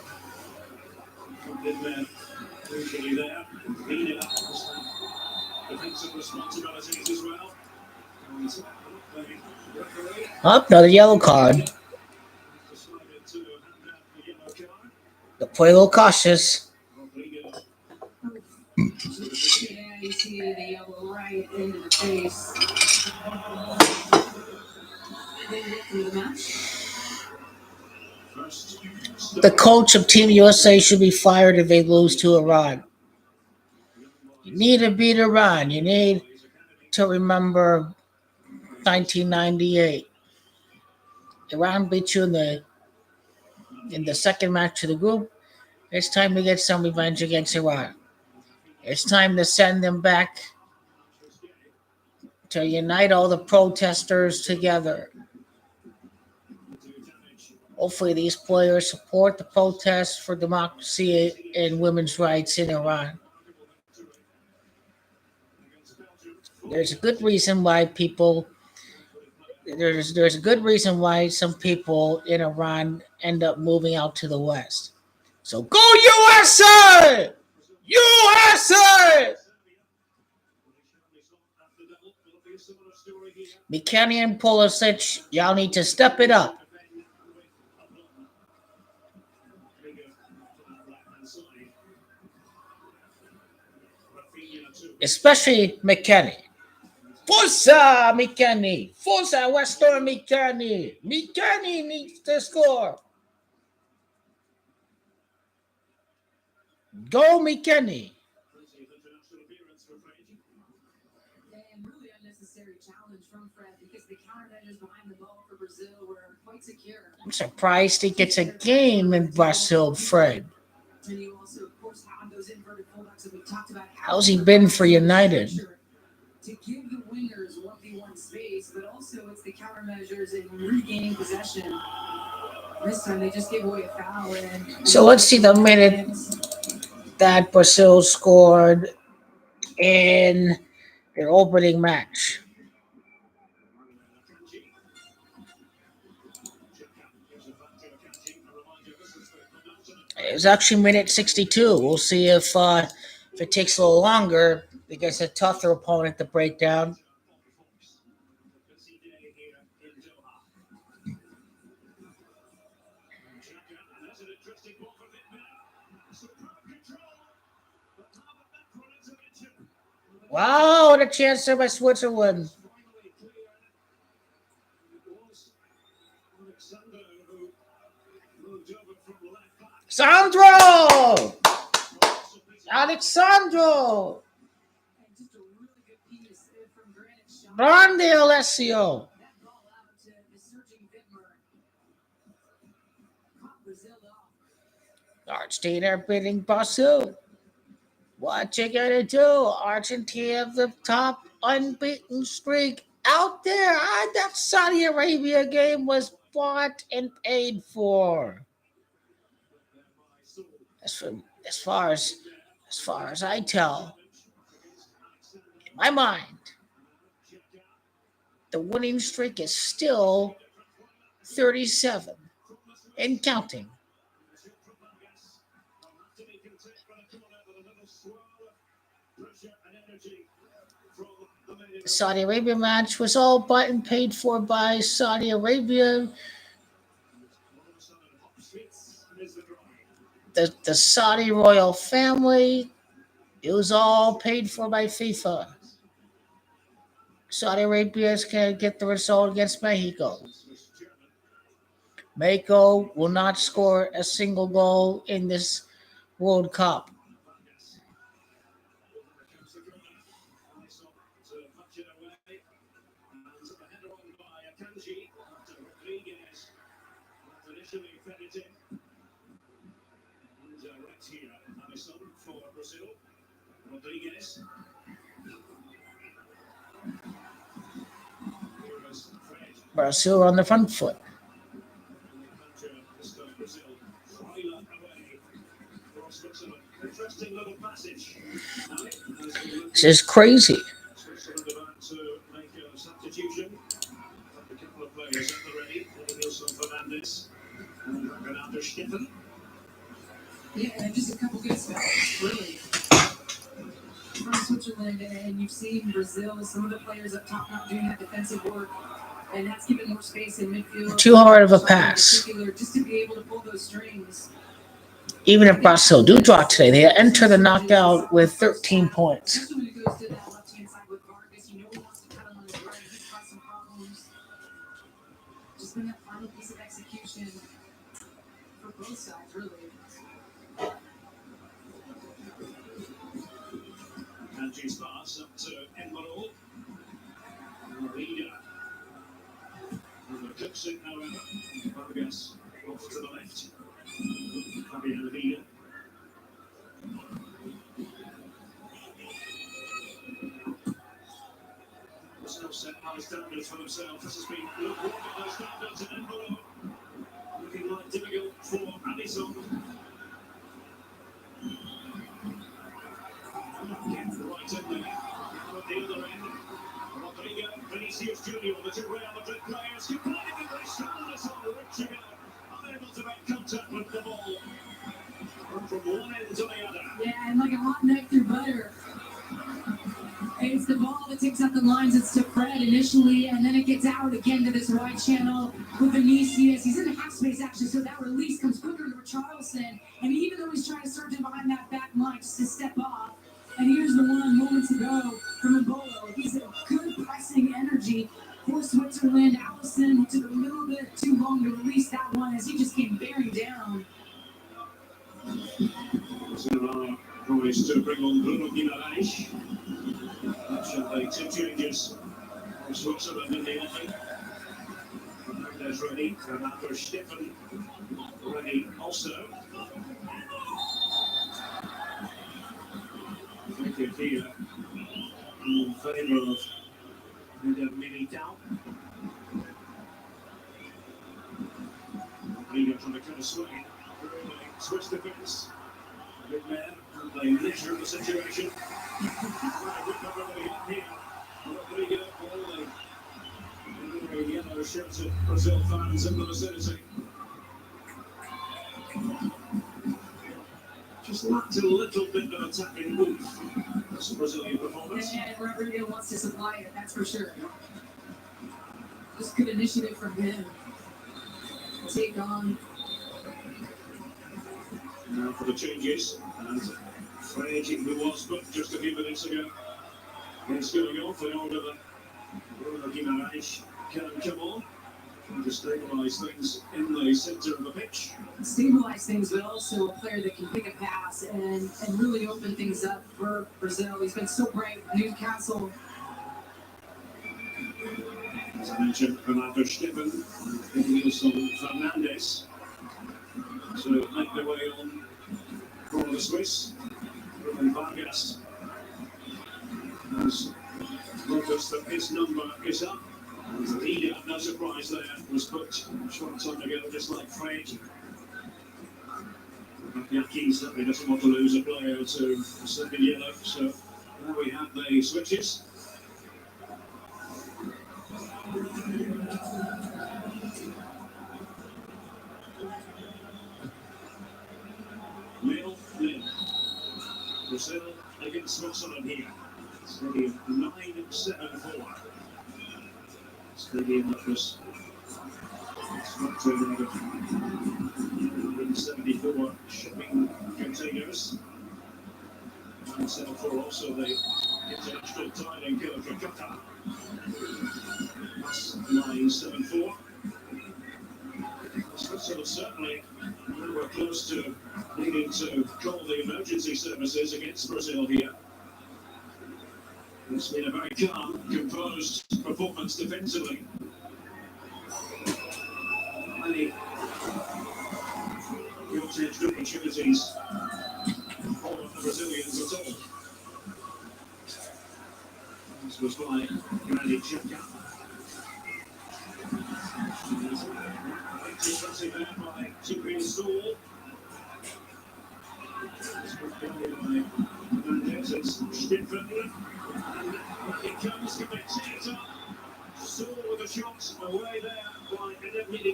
Been there, usually there, cleaning up some defensive responsibilities as well. And the referee Up, another yellow card. decided to hand out the yellow card. They'll play a little cautious. Rodriguez. Yeah, you see the yellow right into the face. They get through the match. First, The coach of Team USA should be fired if they lose to Iran. You need to beat Iran. You need to remember 1998. Iran beat you in the second match of the group. It's time to get some revenge against Iran. It's time to send them back to unite all the protesters together. Hopefully, these players support the protests for democracy and women's rights in Iran. There's a good reason why people there's a good reason why some people in Iran end up moving out to the West. So go USA! USA! McKenny and Pulisic, y'all need to step it up. Especially McKenny. Forza McKenny! Forza Western McKenny! McKenny needs to score! Go McKenny! And really unnecessary challenge from Fred because the countermeasures behind the ball for Brazil were quite secure. I'm surprised he gets a game in Brazil, Fred. And you also, of course, have those inverted fullbacks that we talked about. How's he been for United? To give the wingers 1v1 space, but also it's the countermeasures and regaining possession. This time they just gave away a foul. And So let's see the minute that Brazil scored in their opening match. It was actually minute 62. We'll see if it takes a little longer because it's a tougher opponent to break down. Wow, what a chance there by Switzerland. Sandro! Alexandro! just a really good piece from Granite Shot. Grande Alessio. That ball out to the surging Vidmer. Caught Brazil off. Argentina beating Brazil. What you gonna do? Argentina have the top unbeaten streak out there. That Saudi Arabia game was bought and paid for. As, for, as far as as far as I tell, in my mind, the winning streak is still 37 and counting. The Saudi Arabia match was all bought and paid for by Saudi Arabia. The Saudi royal family, it was all paid for by FIFA. Saudi Arabia is going to get the result against Mexico. Mexico will not score a single goal in this World Cup. Brasil on the front foot. This is crazy. Yeah, and just a couple good spells, really. From Switzerland, and you've seen Brazil, some of the players up top not doing that defensive work, and that's given more space in midfield. Too hard of a pass. Just to be able to pull those strings. Even if Brazil do draw today, they enter the knockout with 13 points. Especially when it goes to that left-hand side with Vargas, he wants to cut him on his right. He's got some problems. Just been that final piece of execution for both sides, really. Angie pass up to Emerald. Maria. And the clicks in, however. Vargas off to the left. Fabian Vida. Still set high standards for themselves. This has been lukewarm at those standards, and Emerald looking like difficult for Addison. Right in there. At the other end, Rodrigo, Vinicius Jr., the two Real Madrid players, completely with their shoulders on the reaching out, unable to make contact with the ball. From one end to the other. Yeah, and like a hot knife through butter. It's the ball that takes out the lines. It's to Fred initially, and then it gets out again to this wide channel with Vinicius. He's in the half space, actually, so that release comes quicker to Richarlison. And even though he's trying to surge in behind that back line just to step off, and here's the one moments ago from Mbolo. He's a good pressing energy for Switzerland. Allison took a little bit too long to release that one as he just came bearing down. Silva promised to bring on Bruno Guimaraes. Should they two changes for Switzerland in the opening. Fernandez ready, Renato Steffen ready also. Thinking here in favour of Militao. Rodrigo trying to cut a swing. Swiss defence. Big man, and they measure the situation. Rodrigo, all the yellow shirts of Brazil fans in the vicinity. Just lacked a little bit of attacking oomph. That's the Brazilian performance. And Rodrigo wants to supply it, that's for sure. Just good initiative from him. Take on. Now for the changes, and Fred, who was but just a few minutes ago, is going off in order that Bruno Guimaraes can come on, trying to stabilise things in the centre of the pitch. Stabilize things, but also a player that can pick a pass and really open things up for Brazil. He's been so great. Newcastle. As I mentioned, Renato Steffen and Wilson Fernandez. So make their way on for the Swiss. Ruben Vargas has noticed that his number It's up. Leader, no surprise there, was put short time ago, just like Fred. Yankee certainly doesn't want to lose a player to a second yellow, so now we have the switches. Nil, nil. Brazil against Switzerland here. Stadium 974. Stadium that was structured out of 174 shipping containers. 974 also the international tiling killer for Qatar. That's 974. Switzerland certainly were close to needing to call the emergency services against Brazil here. It's been a very calm, composed performance defensively. Many short-edged opportunities for the Brazilians at all. This was by Granit Xhaka. Interesting there by Chipping Stool. It's put down by Mendes. It's Stephen. And it comes to Bencheta. Stool with a shot away there by Edem. He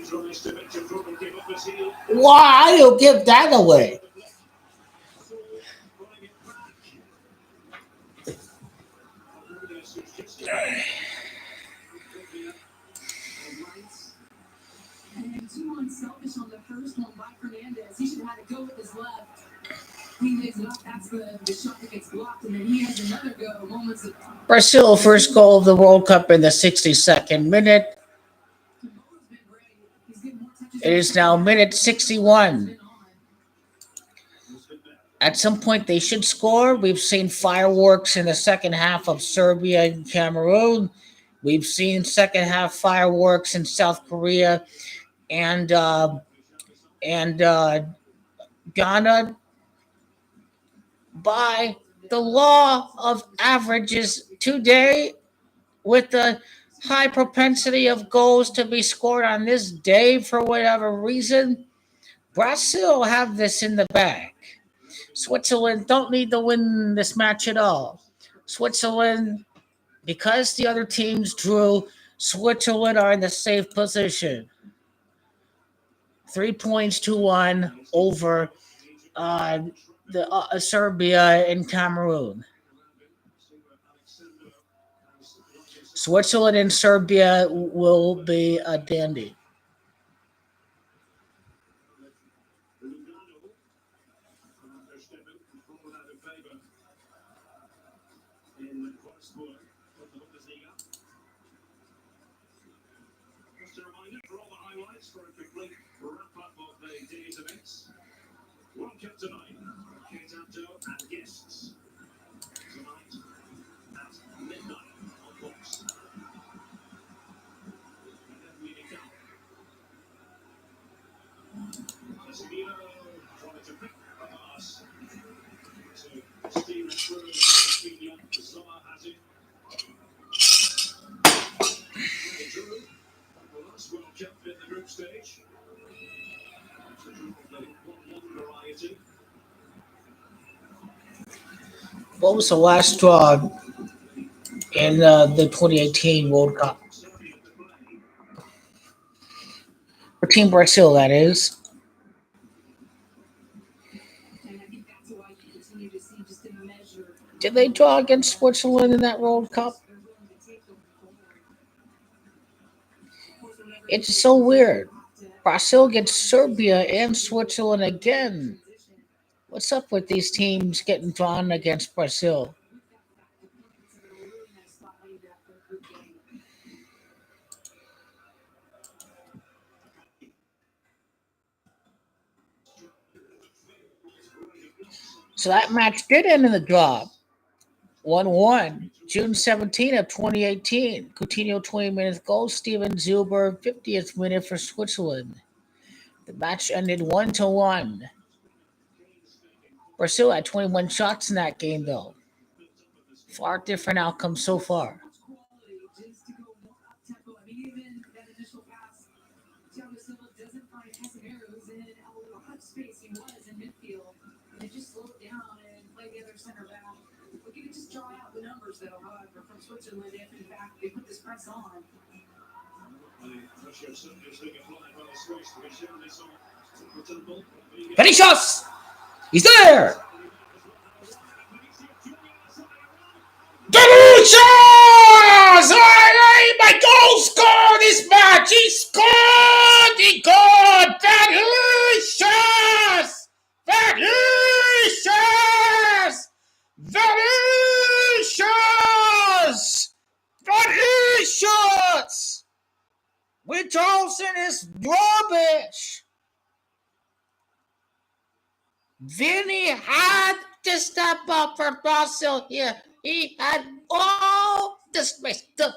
tries to make a problem, give up his heel. Why you give that away? Stool running it back. Mendes is just And too unselfish on the first one by Fernandez. He should have had to go with his left. He makes it up. That's the shot that gets blocked, and then he has another go. Moments of Brazil first goal of the World Cup in the 62nd minute. Tomorrow's been great. He's getting more touches. It is now minute 61. At some point, they should score. We've seen fireworks in the second half of Serbia and Cameroon. We've seen second half fireworks in South Korea and Ghana. By the law of averages today, with the high propensity of goals to be scored on this day for whatever reason, Brazil have this in the bag. Switzerland don't need to win this match at all. Switzerland, because the other teams drew, Switzerland are in the safe position. 3 points to 1 over uh, the Serbia and Cameroon. Switzerland and Serbia will be a dandy. Just a reminder for all the highlights for a complete wrap-up of the day's events. World Cup tonight, Kate Abdo and guests. Tonight at midnight on Fox. And then we become Casemiro trying to pick a pass to Steven through Rafinha. Salah has it. Drew, the last World Cup in the group stage. That's the draw of the 1-1 variety. What was the last draw in the 2018 World Cup? Serbia to play. For Team Brazil, that is. and I think that's why you continue to see just a measure. Did they draw against Switzerland in that World Cup? They're willing to take them forward. Of course, whenever It's so weird. you have to Brazil gets Serbia and Switzerland again. transition. What's up with these teams getting drawn against Brazil? We've got factor points that are a really nice spot laid out for a group game. So that match did end in the draw. 1-1. June 17th of 2018. Coutinho 20 minutes goal. Steven Zuber 50th minute for Switzerland. The match ended 1-1. Brazil had 21 shots in that game though. Far different outcome so far. Quality just to go up tempo. I mean, even that initial pass, Thiago Silva doesn't find Casemiro, who's in a lot of space. He was in midfield, and it just slowed down and played the other center back. Looking to just draw out the numbers, though. However, from Switzerland, if in fact they put this press on. Vinicius! He's there! Vinicius! My goal scored this match! He scored! He scored! Vinicius! Vinicius! Vinicius! Vinicius! Richarlison is rubbish! Vinny had to step up for Brasil here. He had all the space, the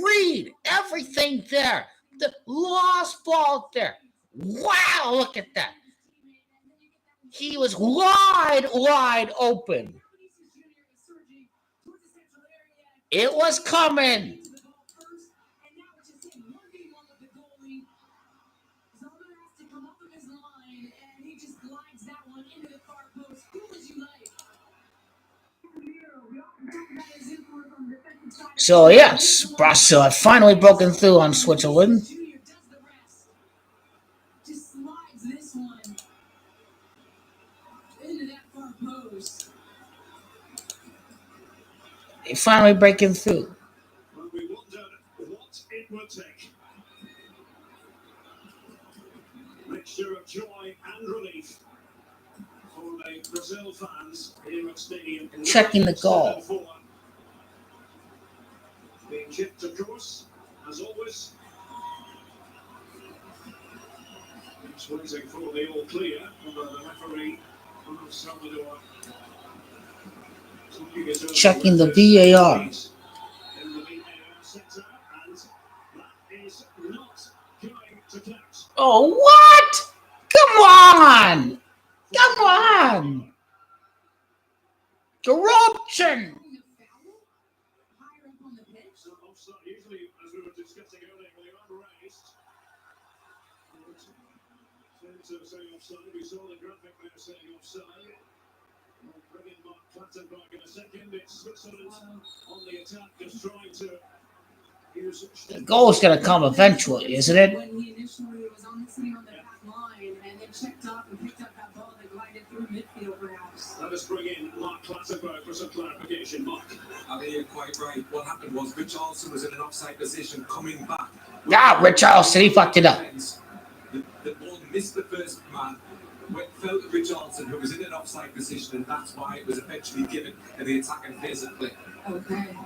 read, everything there, the lost ball there. Wow, look at that. He was wide open. It was coming. So yes, Brasil have finally broken through on Switzerland. Just slides this one into that far post. They finally breaking through. But we wondered what it would take. Mixture of joy and relief for the Brazil fans here at Stadium. Checking the goal. Being chipped, of course, as always. Just waiting for the all clear from the referee, Salvador. Checking the VAR. In the VAR sector, and that is not going to count. Oh, what? Come on! Come on! Corruption! Usually, as we were discussing earlier, when they are raised, to say offside, we saw the graphic there saying offside. We'll bring in Mark Clattenburg in a second. It's Switzerland on the attack, just trying to use. The goal's going to come eventually, isn't it? When he initially was on the scene on the back line and then checked up and picked up that ball that glided through midfield, perhaps. Let us bring in Mark Clattenburg for some clarification. Mark. I think you're quite right. What happened was Richarlison was in an offside position coming back. Yeah, Richarlison, he fucked it up. The ball missed the first man, fell to Richarlison, who was in an offside position, and that's why it was eventually given in the attacking phase of play. Okay.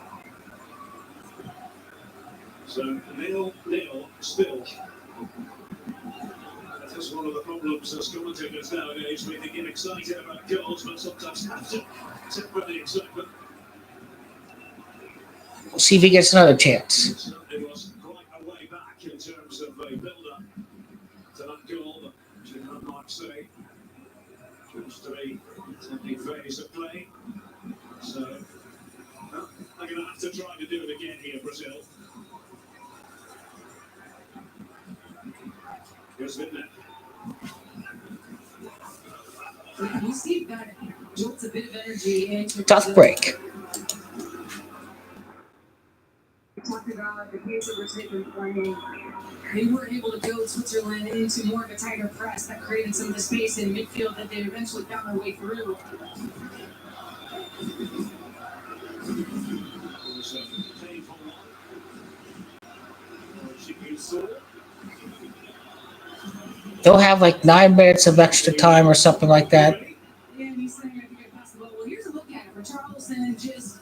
So 0-0 still. That is one of the problems as commentators nowadays. We can get excited about goals, but sometimes have to temper the excitement. We'll see if he gets another chance. It certainly was quite a way back in terms of a build-up to that goal, but you might say seems to be something phase of play. So they're going to have to try to do it again here, Brazil. Here's Vinicius. You see that jolts a bit of energy into Tough break. Talked about the pace at which they've been playing. They were able to build Switzerland into more of a tighter press that created some of the space in midfield that they eventually found their way through. They'll have like 9 minutes of extra time or something like that. Yeah, and he's saying I think I passed the ball. Well, here's a look at it. Richarlison just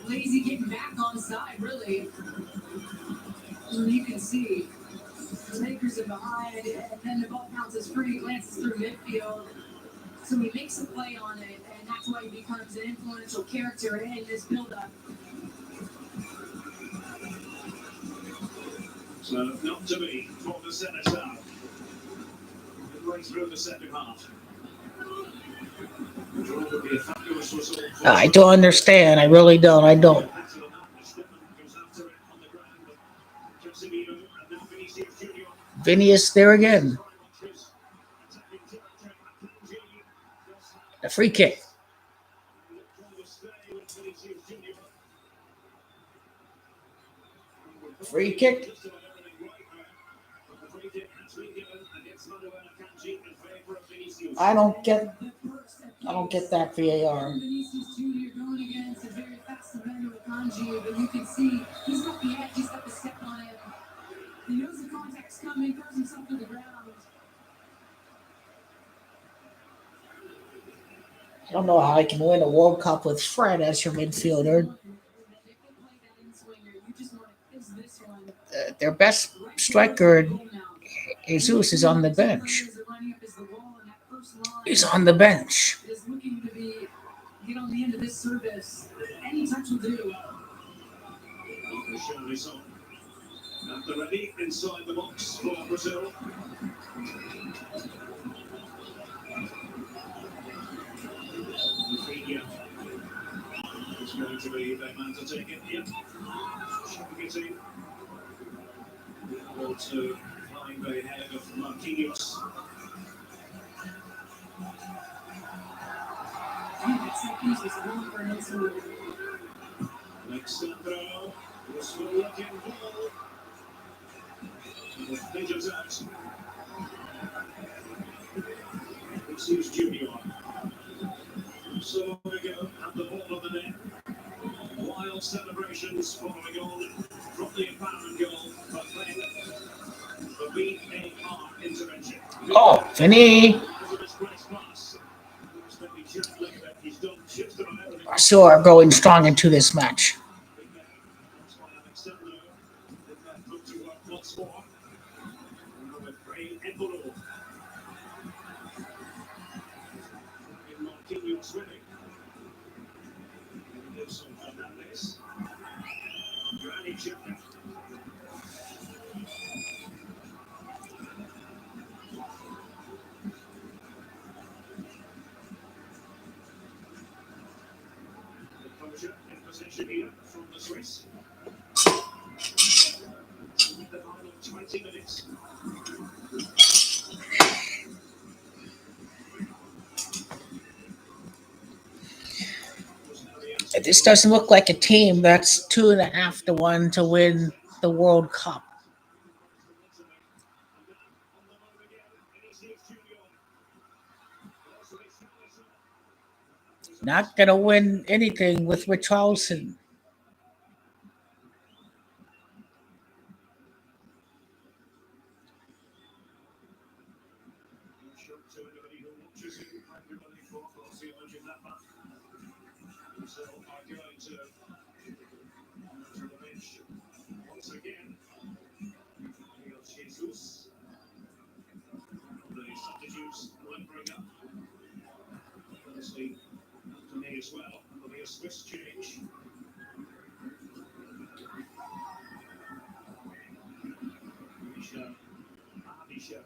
lazy getting back on the side, really. And you can see the Lakers are behind, and then the ball bounces free, glances through midfield. So he makes a play on it, and that's why he becomes an influential character in this build-up. So not to be for the centre half. Midway through the second half. would be a fabulous result for I don't understand. I really don't. I don't. better than that. The Stefan goes after it on the ground, but Casemiro and now Vinicius Junior. Vinicius there again. Try and watch his attacking character. Akanji does have A free kick. look for the stay with Vinicius Junior. Free kick. Just about everything right there. But the free kick has been given against Manuel Akanji in favour of Vinicius. I don't get that VAR. Vinicius Jr. going against a very fast Emmanuel Kanji, but you can see he's got the edge, he's got the step on him. He knows the contact's coming, throws himself to the ground. I don't know how I can win a World Cup with Fred as your midfielder. Their best striker, Jesus, is on the bench. He's on the bench. Is looking to be get on the end of this service. Any touch will do. Surely so. At the ready inside the box for Brazil. Rafinha is going to be the man to take it here. Showing able to find the head of Marquinhos. Alexandro was looking ball. Fidgets out. Vinicius Junior. So we go at the ball of the net. Wild celebrations following on from the apparent goal, but then the VAR intervention. Oh, Vinny. Brazil are going strong into this match. In possession here from the Swiss. The final 20 minutes. This doesn't look like a team that's 2.5 to 1 to win the World Cup. Not gonna win anything with Richarlison. To anybody who watches it, everybody for theologian that man. So are going to the bench once again. Here's Jesus. The substitutes will bring up. Obviously, Anthony as well. There'll be a Swiss change. Anisha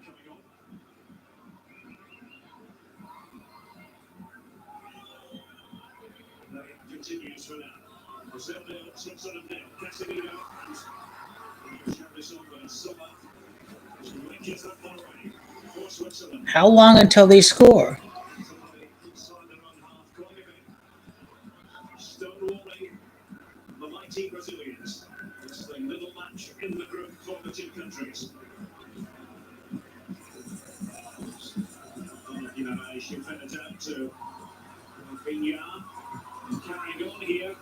coming on. Continues for now. Brazil nil, Switzerland nil. Casemiro and Charles Sommer reaches that far away for Switzerland. How long until they score? Inside their own half, quite a bit. Stonewalling the mighty Brazilians. It's the little match in the group for the two countries. I should fed it out to Rafinha. Carrying on here.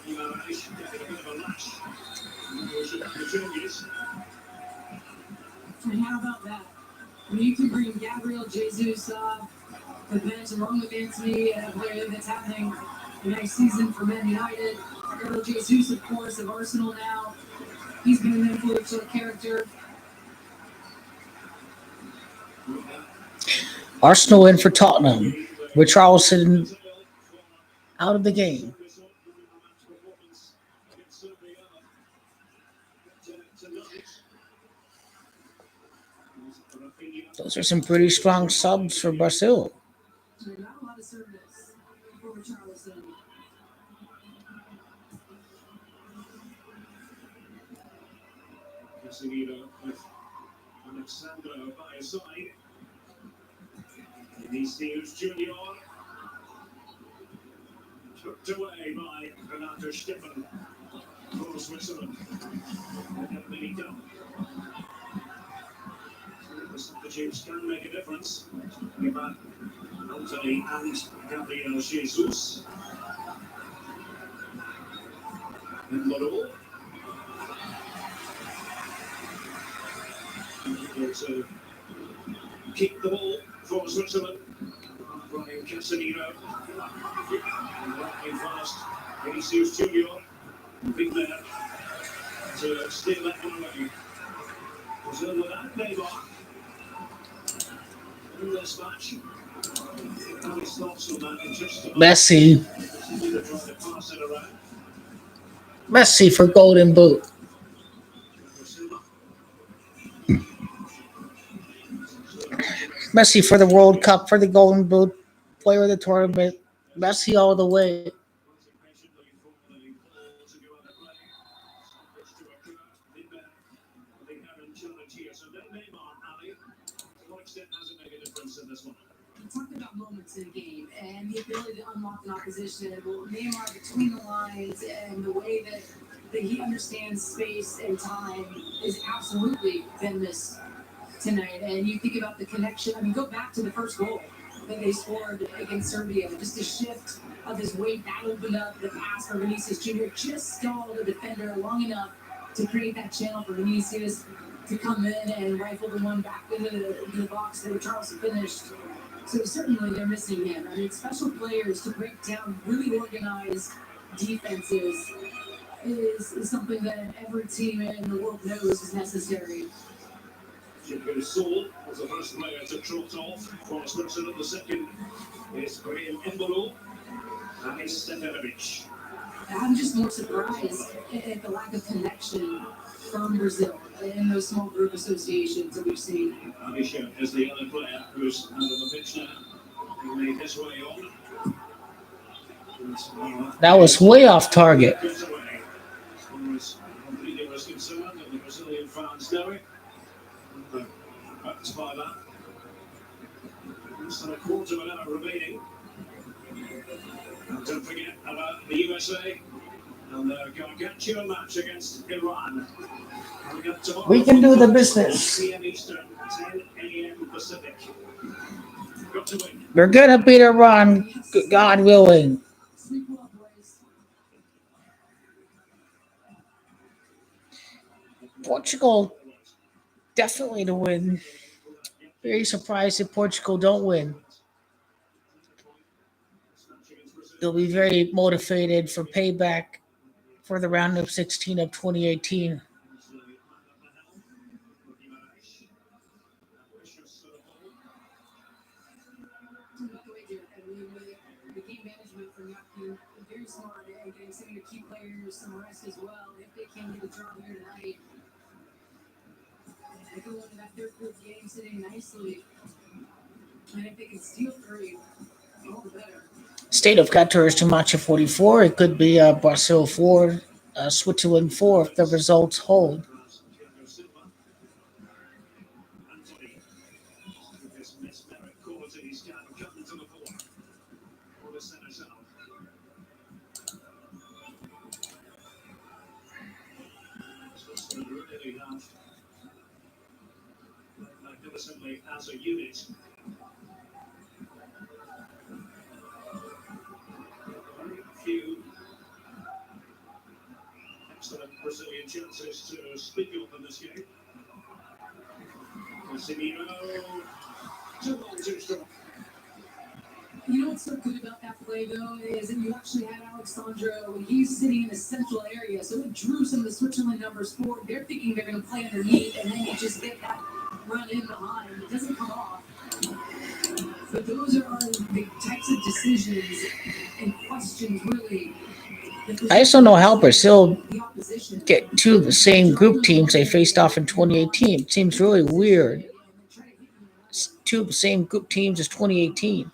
Getting a bit of a lash. And how about that? When you can bring Gabriel Jesus off the bench along with Anthony, a player that's happening the next season for Man United. Gabriel Jesus, of course, of Arsenal now. He's been an influential character. Arsenal in for Tottenham. Richarlison out of the game. Those are some pretty strong subs for Brazil. Not a lot of service for Richarlison. Casemiro with Alexandro by his side. Vinicius Junior tucked away by Renato Steffen for Switzerland. Never many come. The substitutes can make a difference. Talking about Anthony and Gabriel Jesus. And Model. Able to keep the ball for Switzerland. Brian Casemiro. And running fast. Vinicius Junior. Big there to steal that one away. Brazil without Neymar in this match. His thoughts on that in just a moment. Messi. Casemiro trying to pass it around. Messi for Golden Boot. Messi for the World Cup, for the Golden Boot, player of the tournament. Messi all the way. Talking about moments in a game and the ability to unlock an opposition. Well, Neymar between the lines and the way that he understands space and time is absolutely been missed tonight. And you think about the connection. I mean, go back to the first goal that they scored against Serbia. Just a shift of his weight that opened up the pass for Vinicius Jr. Just stalled the defender long enough to create that channel for Vinicius to come in and rifle the one back into the box that Richarlison finished. So certainly they're missing him. I mean, special players to break down really organized defenses is something that every team in the world knows is necessary. Saul was the first player to trot off for Switzerland. The second is Graham Embolo and it's Stefanovic. I'm just more surprised at the lack of connection from Brazil in those small group associations that we've seen. Avisha is the other player who's under the pitch now. He made his way on. That was way off target. As far as Rodrigo was concerned, and the Brazilian fans know it. Backed by that. Less than a quarter of an hour remaining. And don't forget about the USA and their gargantuan match against Iran. We can do the business. 6 p.m. Eastern, 10 a.m. Pacific. Got to win. We're going to beat Iran, God willing. Sleep well, boys. Portugal definitely to win. Very surprised if Portugal don't win. They'll be very motivated for payback for the round of 16 of 2018. The game management from that team very smart and getting some of your key players some rest as well if they can get a draw here tonight. They go into that third group game sitting nicely. And if they can steal 3, all the better. State of Qatar is to match of 44. It could be Brazil 4, Switzerland 4 if the results hold. Magnificently as a unit. Very few excellent Brazilian chances to speak of in this game. Casemiro, too long, too strong. You know what's so good about that play, though, is that you actually had Alexandro, and he's sitting in a central area, so it drew some of the Switzerland numbers forward. They're thinking they're going to play underneath, and then you just get that run in behind. It doesn't come off. But those are the types of decisions and questions, really. I just don't know how Brazil get two of the same group teams they faced off in 2018. It seems really weird. It's two of the same group teams as 2018.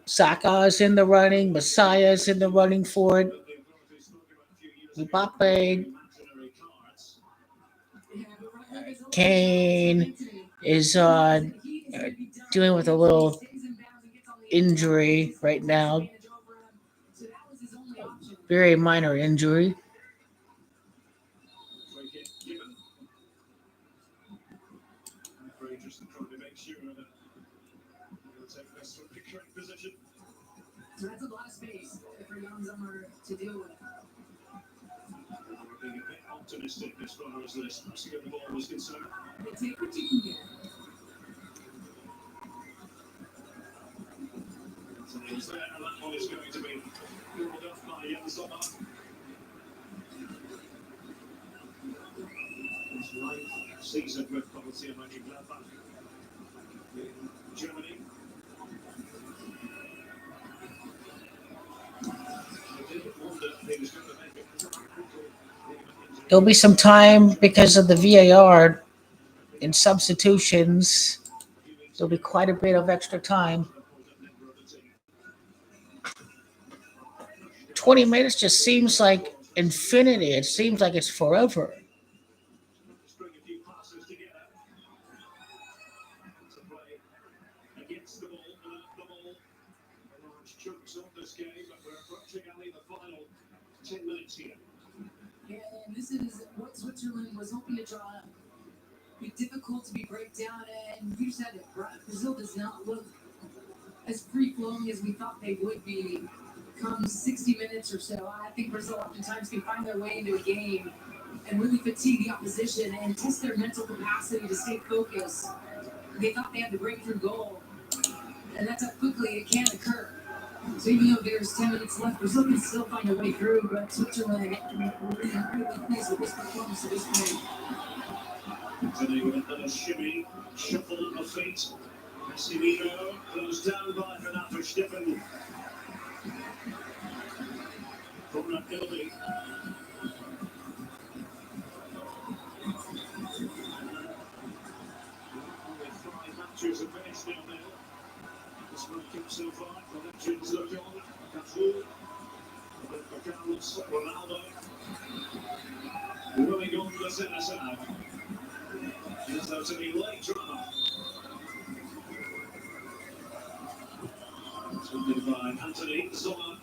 Saka is in the running. Messiah is in the running for it. But the authorities spoke about a few years ago Mbappe, imaginary cards. Yeah, but Rodriguez opened his eyes on Kane Anthony. is He said he is uh, going to be done. dealing with a Anthony little stays in bounds and gets on the inside. injury He's right got takes now. advantage over him. So that was his only option. Very minor injury. Free kick given. Referee just trying to make sure that he'll take this from the correct position. So that's a lot of space for Jan Sommer to deal with. We're being a bit optimistic as far as this passing of the ball was concerned. They take what you can get. So he's there, and that one is going to be ruled off by Jan Sommer. His ninth season with Borussia Mönchengladbach in Germany. I did wonder if he was going to make it. There'll be some time because of the VAR and substitutions. There'll be quite a bit of extra time. 20 minutes just seems like infinity. It seems like it's forever. String a few passes together to play against the ball and at the ball. Large chunks of this game, but we're approaching only the final 10 minutes here. Yeah, and this is what Switzerland was hoping to draw up. Be difficult to be break down, and you said it. Brazil does not look as free flowing as we thought they would be. Come 60 minutes or so, I think Brazil oftentimes can find their way into a game and really fatigue the opposition and test their mental capacity to stay focused. They thought they had the breakthrough goal, and that's how quickly it can occur. So even though there's 10 minutes left, Brazil can still find a way through, but Switzerland really, really pleased with this performance at this point. Today with a shimmy, shuffle of feet. Casemiro closed down by Renato Steffen. Conrad Ilby. Only 5 matches have finished now. This World Cup so far. The legends look on. Cafu, Roberto Carlos, Ronaldo. Running on the centre side. There's no any late drama. It's by Anthony Sommer.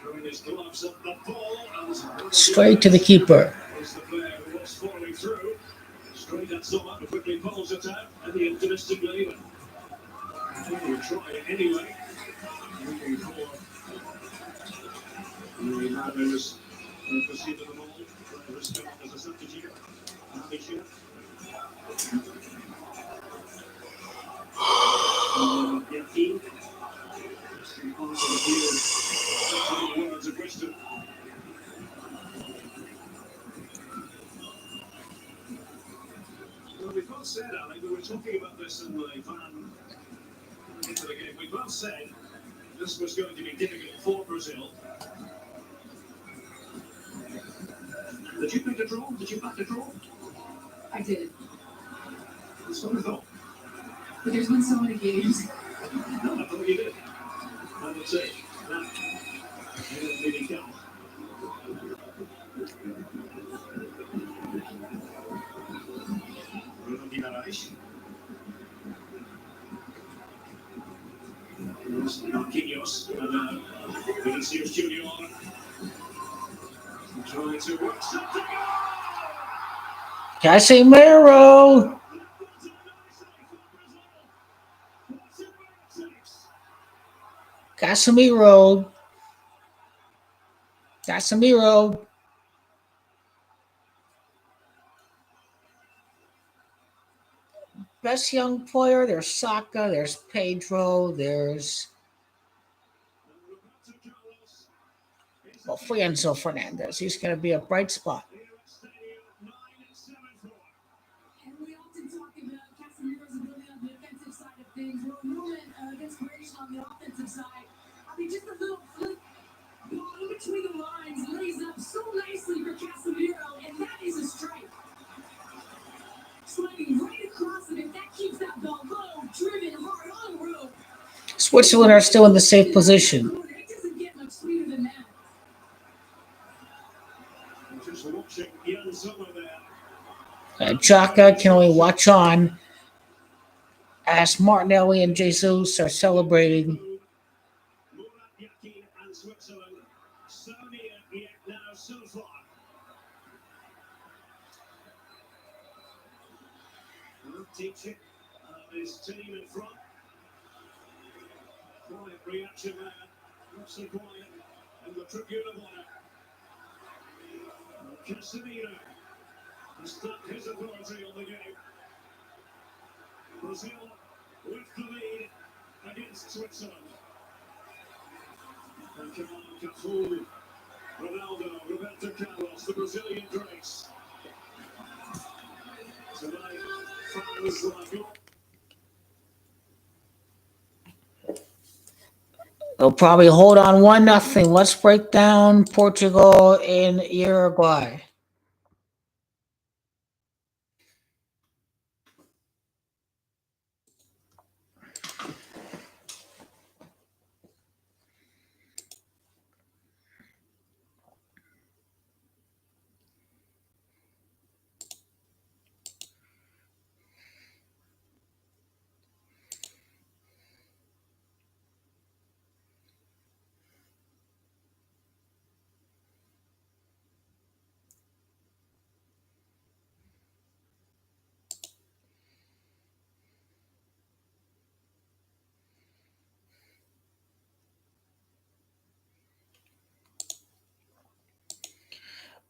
Throwing his gloves at the ball and Straight to the keeper. is the player who was falling through. Straight at Sommer, who quickly pulls it out, and he optimistically will try it anyway. Looking for the man who was pursuing the ball. Player has come as a substitute. Manager. Yaki. Just on to the field. The words of wisdom. Well, we've both said, Ali, we were talking about this in the van into the game. We both said this was going to be difficult for Brazil. Did you pick a draw? Did you back a draw? I did. That's what I thought. But there's been so many games. No, I thought you did. And that's it. That didn't really count. Bruno Guimarães. Marquinhos and Vinicius Junior trying to work something out. Casemiro. Casemiro. Casemiro. Best young player. There's Saka. There's Pedro. There's Enzo Fernandez. He's going to be a bright spot. And we often talk about Casemiro's ability on the defensive side of things. Well, Newman against Croatia on the offensive side. I mean, just a little flip ball in between the lines lays up so nicely for Casemiro, and that is a strike. Sliding right across it, if that keeps that ball low, driven hard on the road. Switzerland are still in the safe position. It doesn't get much sweeter than that. Just watching Jan Sommer there. Chaka can only watch on as Martinelli and Jesus are celebrating. Murat Yakin and Switzerland. So near, yet now so far. Teaching his team in front. Quiet reaction there. Not so quiet in the tribune of honour. Casemiro has stamped his authority on the game. Brazil with the lead against Switzerland. And come on, Cafu, Ronaldo, Roberto Carlos, the Brazilian greats. Tonight, fans like all. They'll probably hold on 1-0. Let's break down Portugal and Uruguay.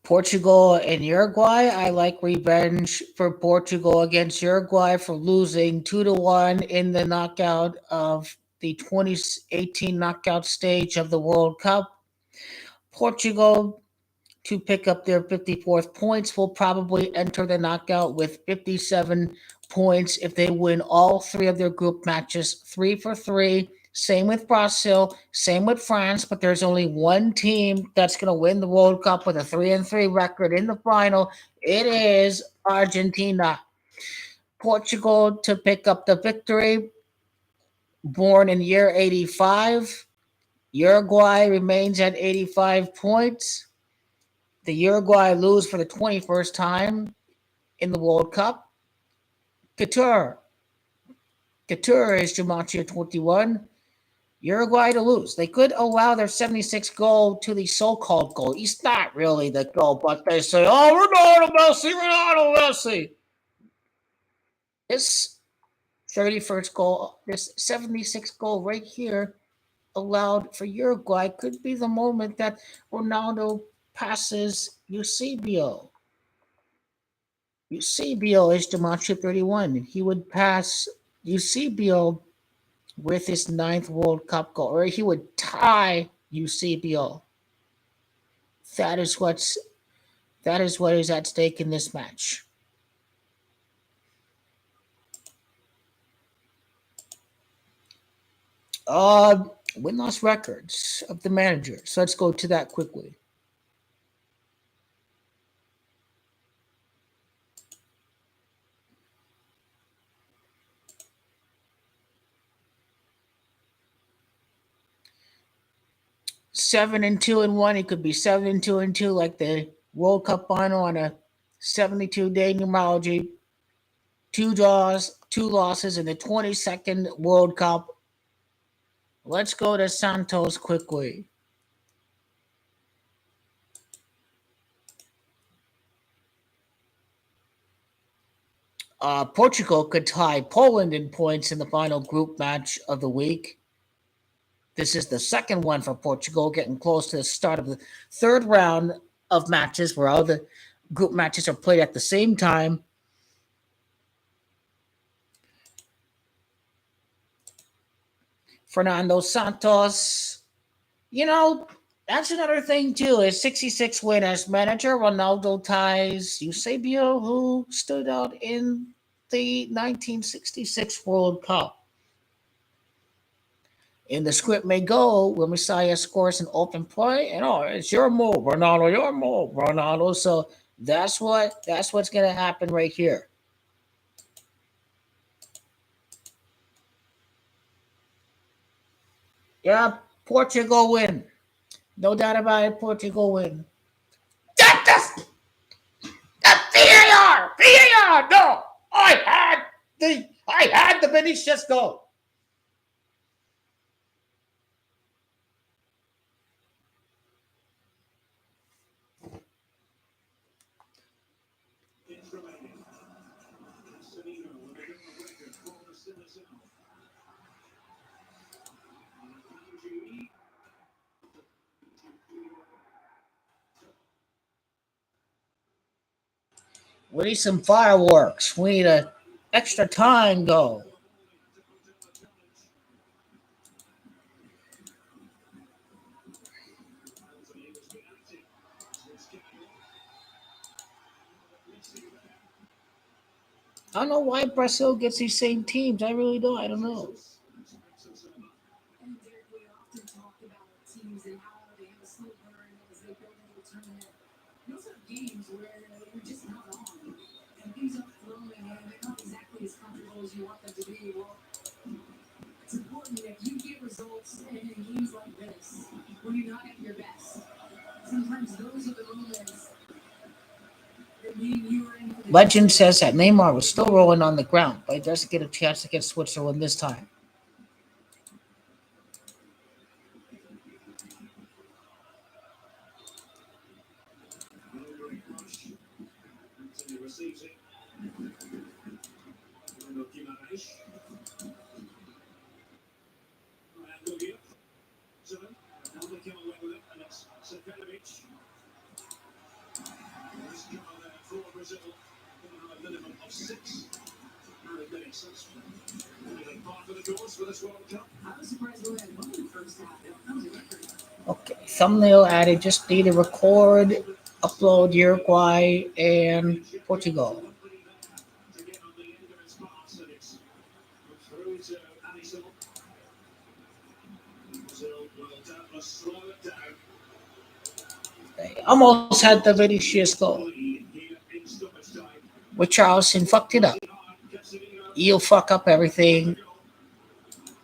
Portugal and Uruguay. I like revenge for Portugal against Uruguay for losing 2-1 in the knockout of the 2018 knockout stage of the World Cup. Portugal to pick up their 54th points will probably enter the knockout with 57 points if they win all three of their group matches, 3 for 3. Same with Brazil, same with France, but there's only one team that's going to win the World Cup with a 3-3 record in the final. It is Argentina. Portugal to pick up the victory, born in year 85. Uruguay remains at 85 points. The Uruguay lose for the 21st time in the World Cup. Qatar. Qatar is Jumanji at 21. Uruguay to lose. They could allow their 76 goal to the so-called goal. He's not really the goal, but they say, oh, Ronaldo Messi. This 31st goal, this 76th goal right here allowed for Uruguay could be the moment that Ronaldo passes Eusebio. Eusebio is Demontre 31. He would pass Eusebio with his 9th World Cup goal, or he would tie Eusebio. That is what is at stake in this match. Win-loss records of the managers. Let's go to that quickly. Seven and 2-1. It could be 7 and 2 like the World Cup final on a 72-day numerology. 2 draws, 2 losses in the 22nd World Cup. Let's go to Santos quickly. Portugal could tie Poland in points in the final group match of the week. This is the second one for Portugal, getting close to the start of the third round of matches where all the group matches are played at the same time. Fernando Santos, that's another thing too. His 66 win as manager. Ronaldo ties Eusebio, who stood out in the 1966 World Cup. In the script may go when Messiah scores an open play, and it's your move, Ronaldo, your move, Ronaldo. So that's what's gonna happen right here. Yeah, Portugal win. No doubt about it. Portugal win. That VAR! VAR! No! I had the Vinicius goal. It's remaining. Casemiro with a bit of a breaker for the Sinners. We need some fireworks. We need a extra time goal. I don't know why Brazil gets these same teams. I really don't. I don't know. And Derek, we often talk about teams and how they have a slow burn as they build into a tournament. You also have games where you're just not on, and things aren't flowing, and they're not exactly as comfortable as you want them to be. Well, it's important that you get results in games like this when you're not at your best. Sometimes those are the moments that mean you are in for the Legend taking. says that Neymar was still rolling on the ground, but he doesn't get a chance against Switzerland this time. Anthony receives it. Bruno Guimaraes. And Gugia. Now they come away with it, and it's Seferovic. This cover there for Brazil. Going to have a minimum of 6 minutes. That's really part of the doors for this World Cup. I was surprised we had one in the first half. That was a record. Okay, thumbnail added. Just need to record, upload Uruguay and Portugal. To get on the end of its pass, and it's through to Alisson. Brazil will doubtless slow it down. They almost had the Vinicius goal, Lead here in stoppage time. but Charleston fucked it up. Casemiro. He'll fuck up everything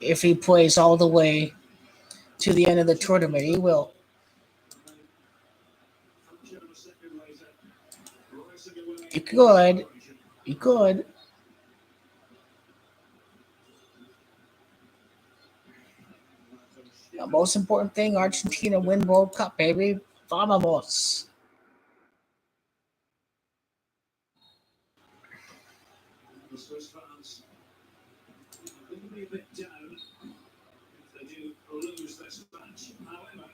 if he plays all the way to the end of the tournament. He will. You could. You could. The most important thing, Argentina win World Cup, baby. Vamos. The Swiss fans will be a bit down if they do lose this match. However,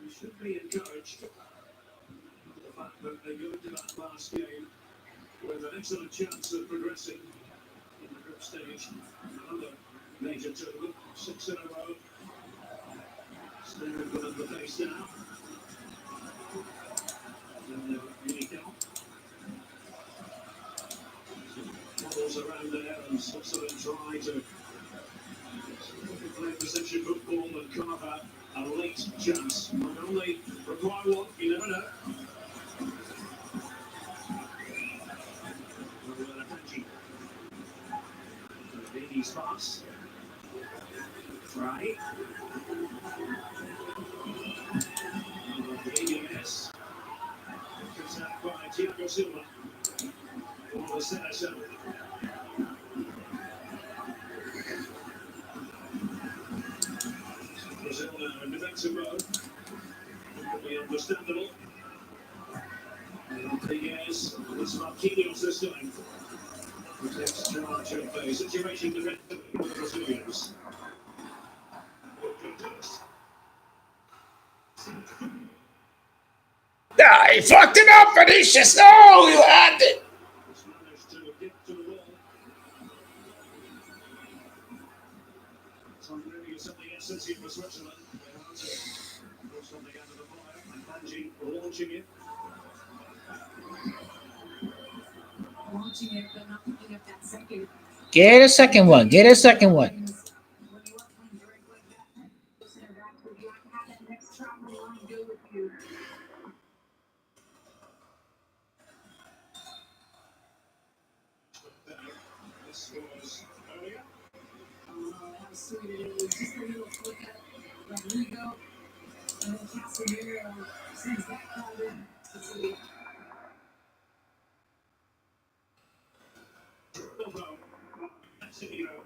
we should be encouraged by the fact that they go into that last game with an excellent chance of progressing in the group stage. Another major tournament, 6 in a row. Staring them in the face now. And they're really count. Models around there, and Switzerland try to play possession football and carve out a late chance. But only require one, you never know. Vinny's pass. Try. Vinicius. Comes out by Thiago Silva. For the Senegal. Brazil now in defensive mode. Could be understandable. Rodriguez, this Marquinhos this time. Who takes charge of the situation defensively with the Brazilians. Yeah, he fucked it up, Vinicius. No, you had it. He's managed to get to the ball. So really something essential for Switzerland. They want to put something out of the fire. And Angie launching it. Launching it, but not picking up that second. Get a second one. Get a second one. When you are playing direct like that, the center back would like to have that next traveling line go with you. This was earlier. That was history today. Just a little flick up, Rodrigo, and then Casemiro sends that crowd in to see. Although, Casemiro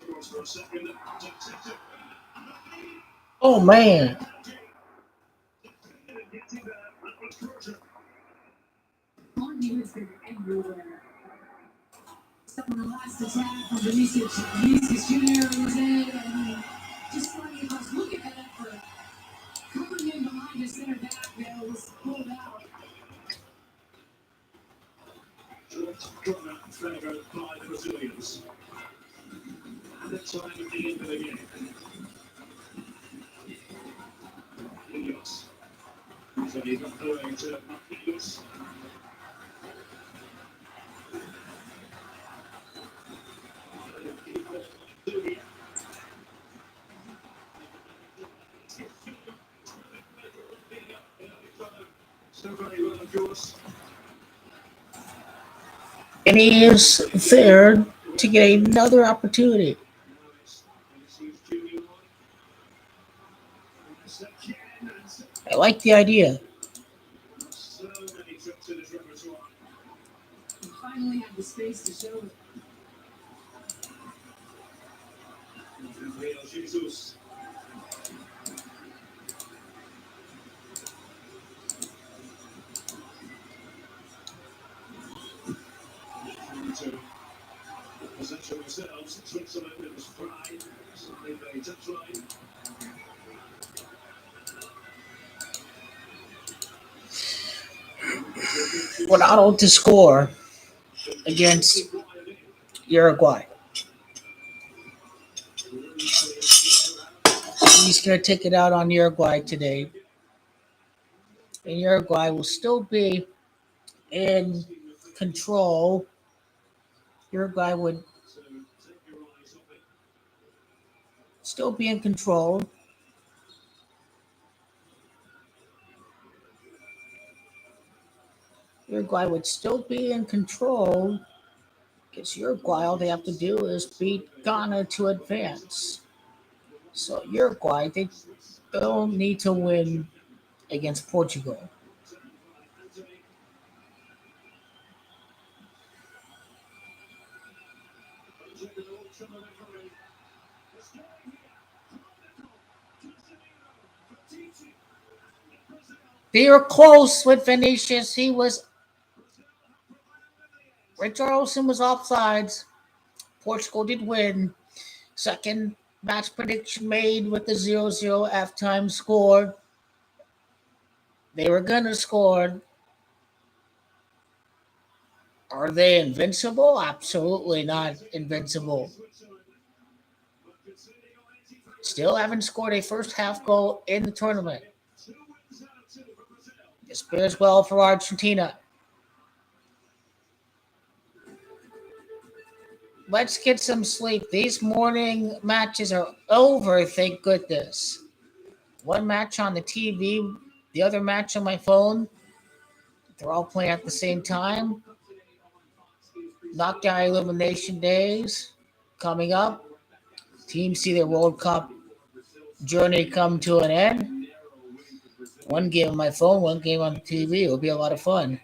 goes for a second. Oh man. Getting there. That was crucial. Martin has been everywhere. Except on the last attack from Vinicius Jr. was in, and just sliding across. Look at that effort. Coming in behind his center back that was pulled out. Short corner favoured by the Brazilians. And the time at the end of the game. Vinicius. So he's not going to Vinicius. Still very well, of course. And he is there to get another opportunity. Now it's Vinicius Junior. Once again, and I like the idea. so many tricks in his repertoire. He finally had the space to show it. Real Jesus. To possession themselves, Switzerland, it was pride, something they touchline. Ronaldo to score against Uruguay. He's going to take it out on Uruguay today. And Uruguay will still be in control. Uruguay would So take your eyes off it. still be in control. Uruguay would still be in control because Uruguay, all they have to do is beat Ghana to advance. So Uruguay, they don't need to win against Portugal. They were close with Vinicius. Richarlison was offsides. Portugal did win. Second match prediction made with the 0-0 halftime score. They were going to score. Are they invincible? Absolutely not invincible. Still haven't scored a first half goal in the tournament. This bears well for Argentina. Let's get some sleep. These morning matches are over, thank goodness. One match on the TV, the other match on my phone. They're all playing at the same time. Knockout elimination days coming up. Teams see their World Cup journey come to an end. One game on my phone, one game on the TV. It'll be a lot of fun.